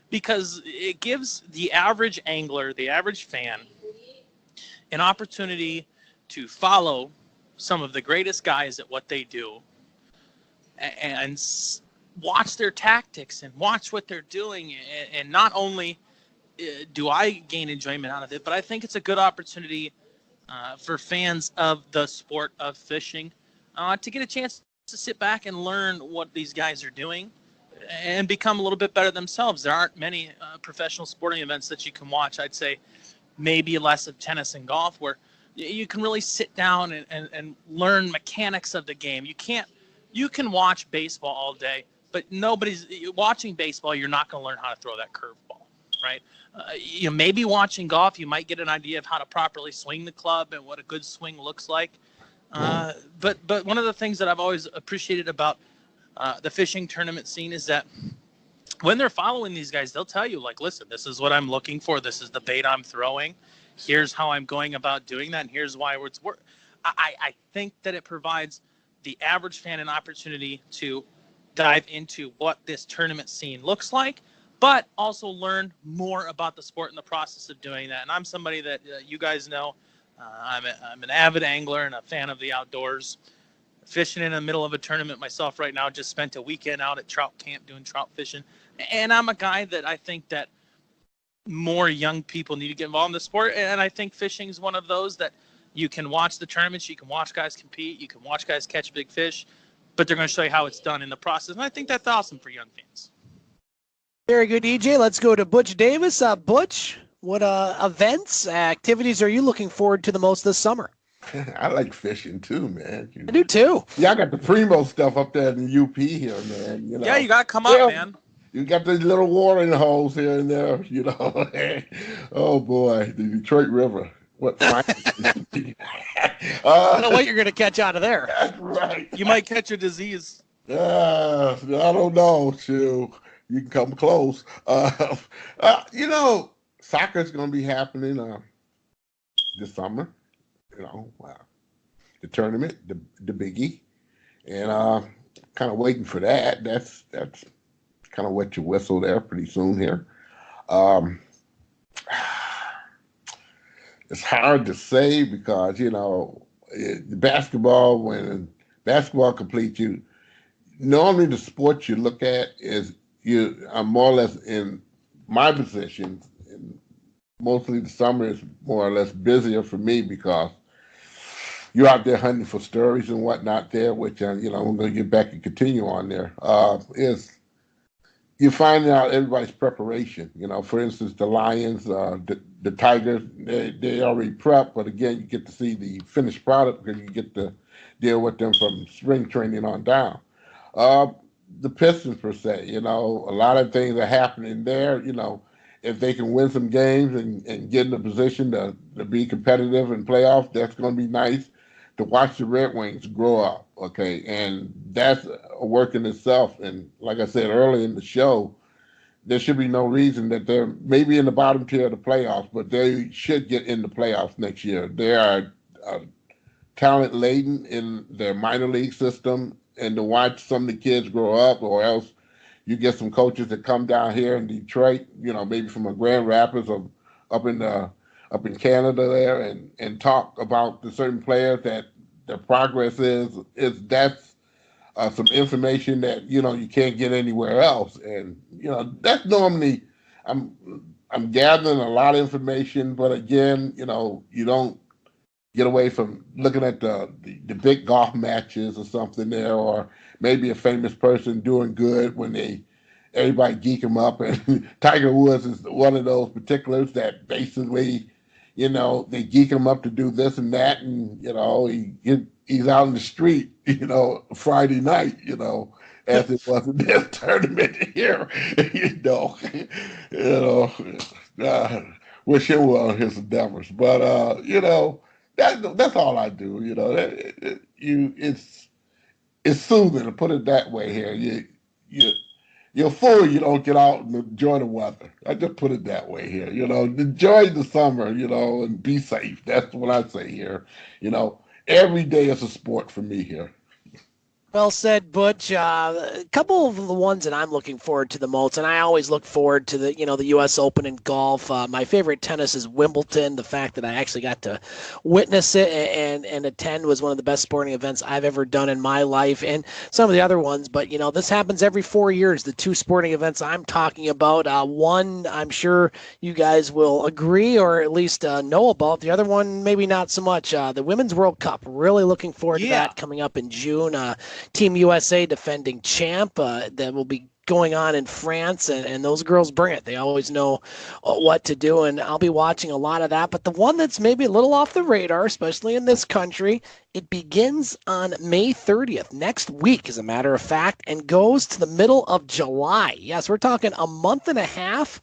because it gives the average angler, the average fan, an opportunity to follow some of the greatest guys at what they do and watch their tactics and watch what they're doing. And not only do I gain enjoyment out of it, but I think it's a good opportunity for fans of the sport of fishing to get a chance to sit back and learn what these guys are doing and become a little bit better themselves. There aren't many professional sporting events that you can watch. I'd say maybe less of tennis and golf, where you can really sit down and learn mechanics of the game. You can watch baseball all day, but nobody's watching baseball. You're not going to learn how to throw that curveball, right? Maybe watching golf, you might get an idea of how to properly swing the club and what a good swing looks like. But one of the things that I've always appreciated about the fishing tournament scene is that when they're following these guys, they'll tell you, like, listen, this is what I'm looking for. This is the bait I'm throwing. Here's how I'm going about doing that, and here's why it's work. I think that it provides the average fan an opportunity to dive into what this tournament scene looks like, but also learn more about the sport in the process of doing that. And I'm somebody that you guys know, I'm an avid angler and a fan of the outdoors. Fishing in the middle of a tournament myself right now, just spent a weekend out at trout camp doing trout fishing. And I'm a guy that I think that more young people need to get involved in the sport. And I think fishing is one of those that you can watch the tournaments, you can watch guys compete, you can watch guys catch big fish, but they're going to show you how it's done in the process. And I think that's awesome for young fans. Very good, EJ. Let's go to Butch Davis. Butch, what events, activities are you looking forward to the most this summer? I like fishing too, man. I do too. Yeah, I got the Primo stuff up there in the UP here, man. Yeah, you got to come up, man. You got these little watering holes here and there, Oh, boy, the Detroit River. What I don't know what you're going to catch out of there. That's right. You might catch a disease. I don't know, Sue. You can come close. Soccer's going to be happening this summer. The tournament, the biggie, and kind of waiting for that. That's kind of wet your whistle there pretty soon here. It's hard to say because basketball, when basketball completes, normally the sport you look at is I'm more or less in my position. And mostly the summer is more or less busier for me because you're out there hunting for stories and whatnot there, which, I'm going to get back and continue on there, is you find out everybody's preparation. For instance, the Lions, the Tigers, they already prep, but again, you get to see the finished product because you get to deal with them from spring training on down. The Pistons, per se, a lot of things are happening there, if they can win some games and get in a position to be competitive in playoffs, that's going to be nice. To watch the Red Wings grow up, okay? And that's a work in itself. And like I said earlier in the show, there should be no reason that they're maybe in the bottom tier of the playoffs, but they should get in the playoffs next year. They are talent-laden in their minor league system, and to watch some of the kids grow up, or else you get some coaches that come down here in Detroit, maybe from a Grand Rapids or up in Canada there and talk about the certain players that their progress is that's some information that you can't get anywhere else. And that's normally I'm gathering a lot of information, but again, you don't get away from looking at the big golf matches or something there, or maybe a famous person doing good when everybody geek him up. And Tiger Woods is one of those particulars that basically they geek him up to do this and that, and he's out in the street, Friday night, as it was in this tournament here, wish him well in his endeavors. But that's all I do. It's soothing to put it that way here. You're fool you don't get out and enjoy the weather. I just put it that way here. Enjoy the summer, and be safe. That's what I say here. Every day is a sport for me here. Well said, Butch. A couple of the ones that I'm looking forward to the most, and I always look forward to the U.S. Open in golf. My favorite tennis is Wimbledon. The fact that I actually got to witness it and attend was one of the best sporting events I've ever done in my life, and some of the other ones. But this happens every 4 years. The two sporting events I'm talking about, one I'm sure you guys will agree or at least know about. The other one maybe not so much. The Women's World Cup. Really looking forward to that coming up in June. Team USA defending champ that will be going on in France, and those girls bring it. They always know what to do, and I'll be watching a lot of that. But the one that's maybe a little off the radar, especially in this country, it begins on May 30th, next week, as a matter of fact, and goes to the middle of July. Yes, we're talking a month and a half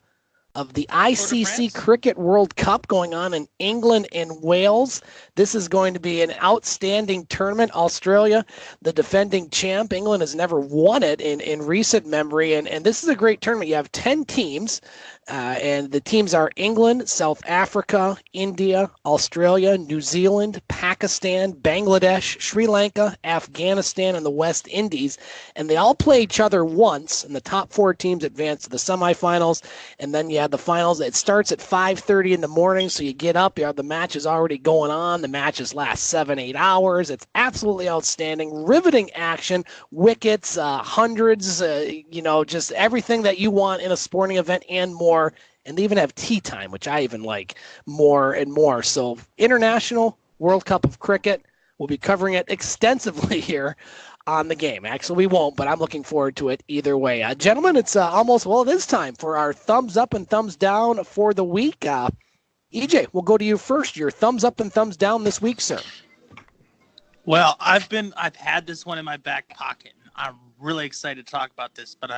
of the ICC Cricket World Cup going on in England and Wales. This is going to be an outstanding tournament. Australia, the defending champ. England has never won it in recent memory, and this is a great tournament. You have 10 teams, and the teams are England, South Africa, India, Australia, New Zealand, Pakistan, Bangladesh, Sri Lanka, Afghanistan, and the West Indies, and they all play each other once, and the top 4 teams advance to the semifinals, and then you have the finals. It starts at 5:30 in the morning, so you get up, you have the matches already going on. The matches last 7-8 hours. It's absolutely outstanding, riveting action, wickets, hundreds, just everything that you want in a sporting event and more. And they even have tea time, which I even like more and more. So International World Cup of Cricket, we'll be covering it extensively here on the game. Actually, we won't, but I'm looking forward to it either way. Gentlemen, it's it is time for our thumbs up and thumbs down for the week. EJ, we'll go to you first. Your thumbs up and thumbs down this week, sir. Well, I've had this one in my back pocket. I'm really excited to talk about this, but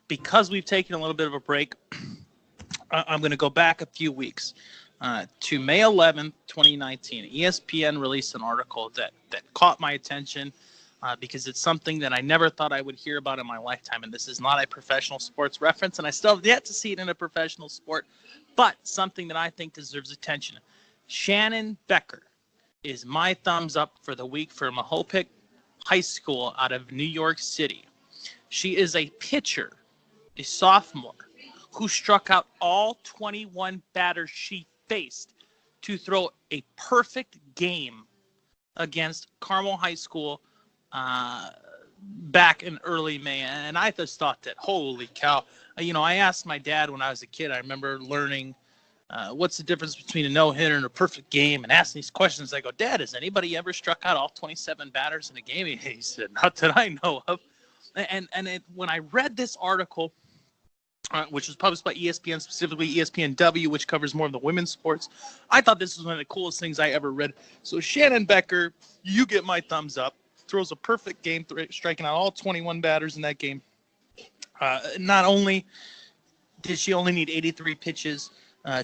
because we've taken a little bit of a break, I'm going to go back a few weeks to May 11th, 2019. ESPN released an article that caught my attention because it's something that I never thought I would hear about in my lifetime. And this is not a professional sports reference, and I still have yet to see it in a professional sport, but something that I think deserves attention. Shannon Becker is my thumbs up for the week for Mahopac High School out of New York City. She is a pitcher, a sophomore, who struck out all 21 batters she faced to throw a perfect game against Carmel High School back in early May. And I just thought that, holy cow. I asked my dad when I was a kid, I remember learning what's the difference between a no-hitter and a perfect game, and asking these questions. I go, Dad, has anybody ever struck out all 27 batters in a game? He said, not that I know of. And when I read this article, which was published by ESPN, specifically ESPNW, which covers more of the women's sports, I thought this was one of the coolest things I ever read. So Shannon Becker, you get my thumbs up. Throws a perfect game, striking out all 21 batters in that game. Not only did she only need 83 pitches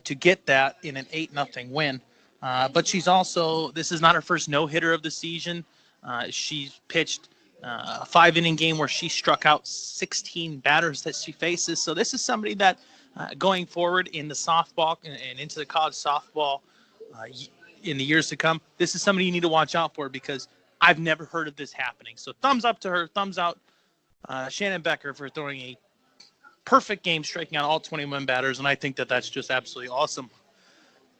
to get that in an 8-0 win, but she's also, this is not her first no-hitter of the season. She's pitched a 5-inning game where she struck out 16 batters that she faces. So this is somebody that going forward in the softball and into the college softball in the years to come, this is somebody you need to watch out for, because I've never heard of this happening. So thumbs up to her, thumbs out Shannon Becker for throwing a perfect game, striking out all 21 batters, and I think that's just absolutely awesome.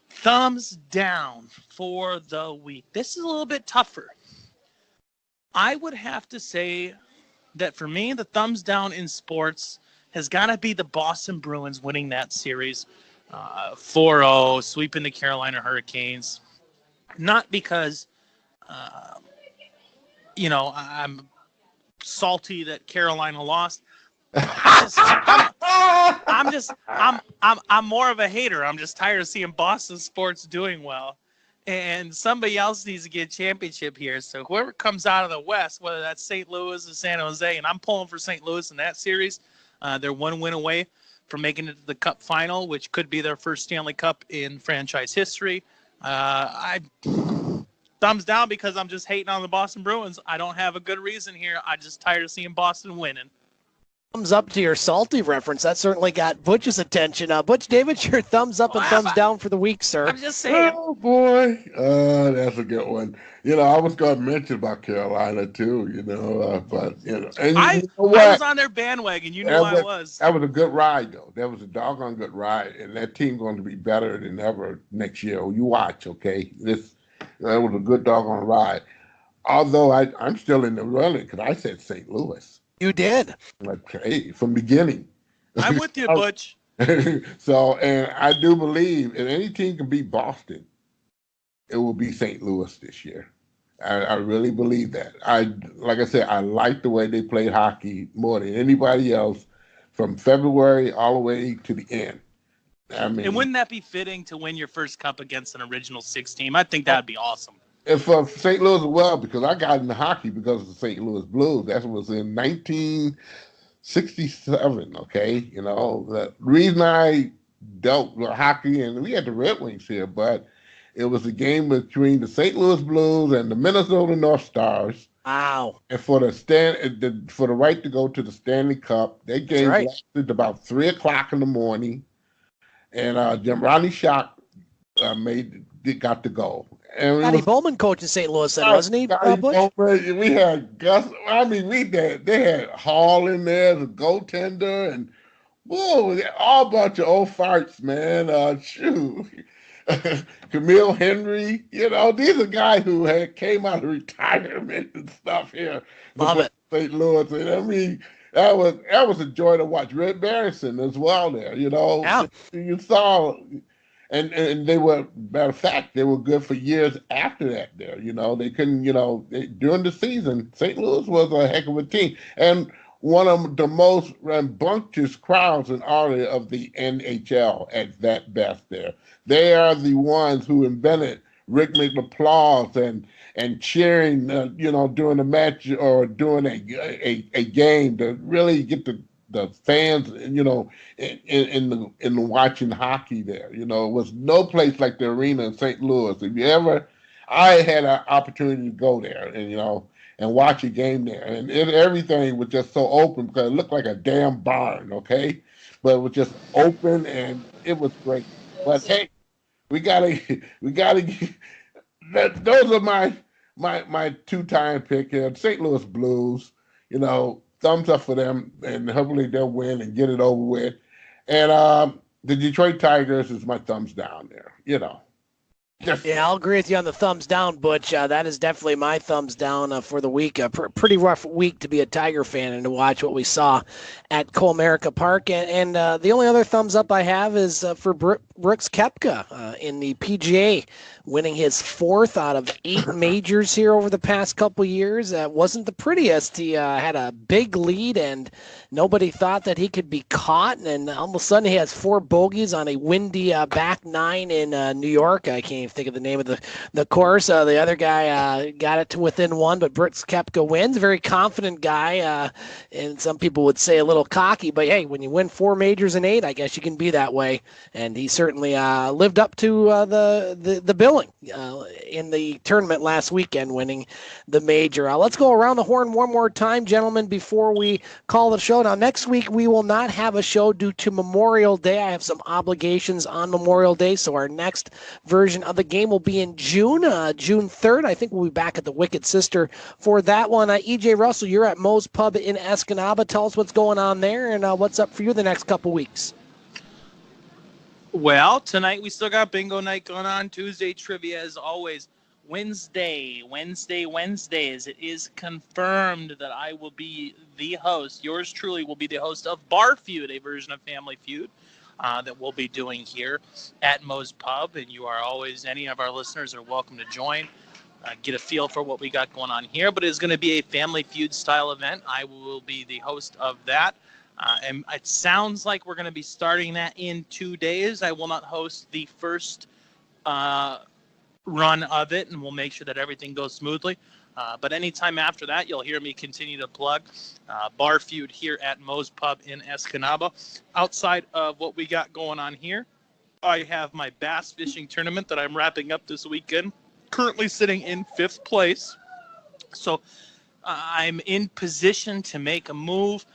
Thumbs down for the week. This is a little bit tougher. I would have to say that for me, the thumbs down in sports has got to be the Boston Bruins winning that series 4-0, sweeping the Carolina Hurricanes. Not because, I'm salty that Carolina lost. I'm more of a hater. I'm just tired of seeing Boston sports doing well. And somebody else needs to get a championship here. So whoever comes out of the West, whether that's St. Louis or San Jose, and I'm pulling for St. Louis in that series, they're one win away from making it to the Cup final, which could be their first Stanley Cup in franchise history. I thumbs down because I'm just hating on the Boston Bruins. I don't have a good reason here. I'm just tired of seeing Boston winning. Thumbs up to your salty reference. That certainly got Butch's attention. Butch David, your thumbs up and thumbs down for the week, sir. I'm just saying. Oh, boy. That's a good one. I was going to mention about Carolina, too, but, And I was on their bandwagon. You knew I was. That was a good ride, though. That was a doggone good ride, and that team's going to be better than ever next year. You watch, okay? That was a good doggone ride. Although I'm still in the running because I said St. Louis. You did. Okay, from the beginning. I'm with you, Butch. So, and I do believe if any team can beat Boston, it will be St. Louis this year. I really believe that. Like I said, I like the way they played hockey more than anybody else from February all the way to the end. And wouldn't that be fitting to win your first cup against an Original Six team? I think that'd be awesome. And for St. Louis as well, because I got into hockey because of the St. Louis Blues. That was in 1967, okay? The reason I dealt with hockey, and we had the Red Wings here, but it was a game between the St. Louis Blues and the Minnesota North Stars. Wow. And for the right to go to the Stanley Cup, that game lasted about 3 o'clock in the morning. And Ronnie Schock got the goal. And Scotty Bowman coaching St. Louis then, wasn't he, Butch? We had Gus. They had Hall in there as a goaltender, and all bunch of old farts, man. Camille Henry. These are guys who came out of retirement and stuff here. Love it. St. Louis. And that was a joy to watch. Red Barrison as well there. Yeah. You saw. And they were, matter of fact, they were good for years after that there. They couldn't, during the season, St. Louis was a heck of a team. And one of the most rambunctious crowds in all of the NHL at that best there. They are the ones who invented rhythmic applause and cheering, during a match or during a game to really get the fans, in the watching hockey there. It was no place like the arena in St. Louis. I had an opportunity to go there and watch a game there, and everything was just so open because it looked like a damn barn, okay? But it was just open and it was great. But hey, we gotta those are my two-time pick here, St. Louis Blues. Thumbs up for them, and hopefully they'll win and get it over with. And the Detroit Tigers is my thumbs down there, Yeah, I'll agree with you on the thumbs down, Butch. That is definitely my thumbs down for the week. A pretty rough week to be a Tiger fan and to watch what we saw at Comerica Park. And the only other thumbs up I have is for Brooks Koepka in the PGA, winning his 4th out of 8 majors here over the past couple years. Wasn't the prettiest. He had a big lead, and nobody thought that he could be caught. And all of a sudden, he has 4 bogeys on a windy back 9 in New York. I can't even think of the name of the course. The other guy got it to within 1, but Brooks Koepka wins. Very confident guy, and some people would say a little cocky. But hey, when you win 4 majors in 8, I guess you can be that way. And he certainly lived up to the billing in the tournament last weekend, winning the major. Let's go around the horn one more time, gentlemen, before we call the show. Now, next week we will not have a show due to Memorial Day. I have some obligations on Memorial Day, so our next version of the game will be in June, June 3rd. I think we'll be back at the Wicked Sister for that one. EJ Russell, you're at Moe's Pub in Escanaba. Tell us what's going on there and what's up for you the next couple weeks. Well, tonight we still got bingo night going on. Tuesday trivia as always. Wednesdays. It is confirmed that I will be the host. Yours truly will be the host of Bar Feud, a version of Family Feud that we'll be doing here at Moe's Pub. And you are always, any of our listeners are welcome to join, get a feel for what we got going on here. But it's going to be a Family Feud style event. I will be the host of that. And it sounds like we're going to be starting that in 2 days. I will not host the first run of it, and we'll make sure that everything goes smoothly. But anytime after that, you'll hear me continue to plug Bar Feud here at Moe's Pub in Escanaba. Outside of what we got going on here, I have my bass fishing tournament that I'm wrapping up this weekend, currently sitting in 5th place. So I'm in position to make a move.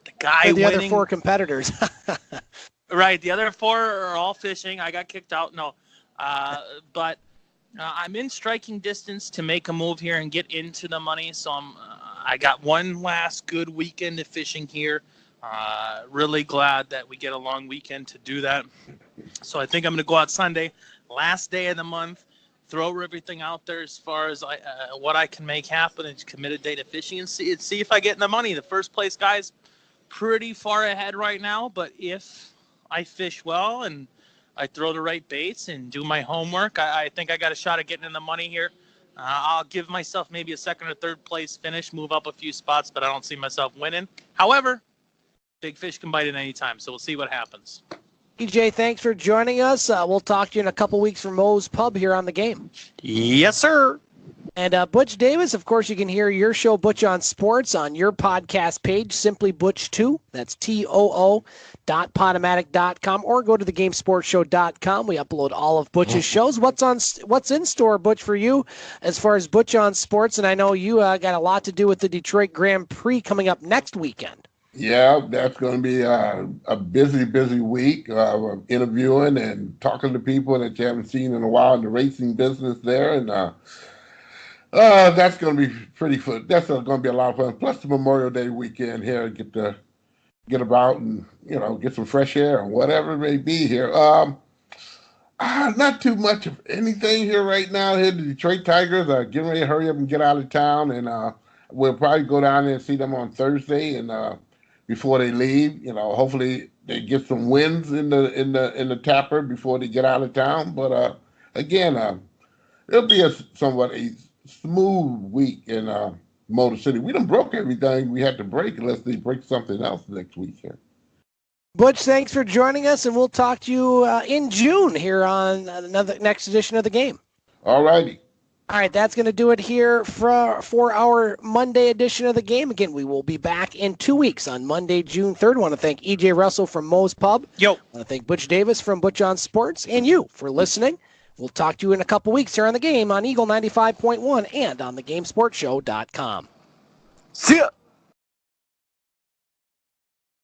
The guy the winning. other 4 competitors. Right, the other 4 are all fishing. I got kicked out. No, but I'm in striking distance to make a move here and get into the money. So I got one last good weekend of fishing here. Really glad that we get a long weekend to do that. So I think I'm going to go out Sunday, last day of the month, throw everything out there as far as what I can make happen and commit a day to fishing and see if I get in the money. The first place guy's pretty far ahead right now, but if I fish well and I throw the right baits and do my homework, I think I got a shot at getting in the money here. I'll give myself maybe a 2nd or 3rd place finish, move up a few spots, but I don't see myself winning. However, big fish can bite at any time, so we'll see what happens. EJ, thanks for joining us. We'll talk to you in a couple weeks from Moe's Pub here on the game. Yes, sir. And Butch Davis, of course, you can hear your show, Butch on Sports, on your podcast page, simply Butch2. That's TOO.podomatic.com, or go to thegamesportshow.com. We upload all of Butch's shows. What's in store, Butch, for you as far as Butch on Sports? And I know you got a lot to do with the Detroit Grand Prix coming up next weekend. Yeah, that's going to be a busy week of interviewing and talking to people that you haven't seen in a while in the racing business there. And that's going to be pretty fun. That's going to be a lot of fun. Plus the Memorial Day weekend here, get about and get some fresh air and whatever it may be here. Not too much of anything here right now. Here, the Detroit Tigers are getting ready to hurry up and get out of town, and we'll probably go down there and see them on Thursday and before they leave. Hopefully they get some wins in the tapper before they get out of town. But again, it'll be somewhat a smooth week in Motor City. We done broke everything we had to break unless they break something else next weekend. Butch, thanks for joining us, and we'll talk to you in June here on another next edition of the game. All righty. All right, that's going to do it here for our Monday edition of the game. Again, we will be back in 2 weeks on Monday, June 3rd. I want to thank EJ Russell from Moe's Pub. Yo. I want to thank Butch Davis from Butch on Sports, and you for listening. We'll talk to you in a couple weeks here on the game on Eagle 95.1 and on thegamesportshow.com. See ya.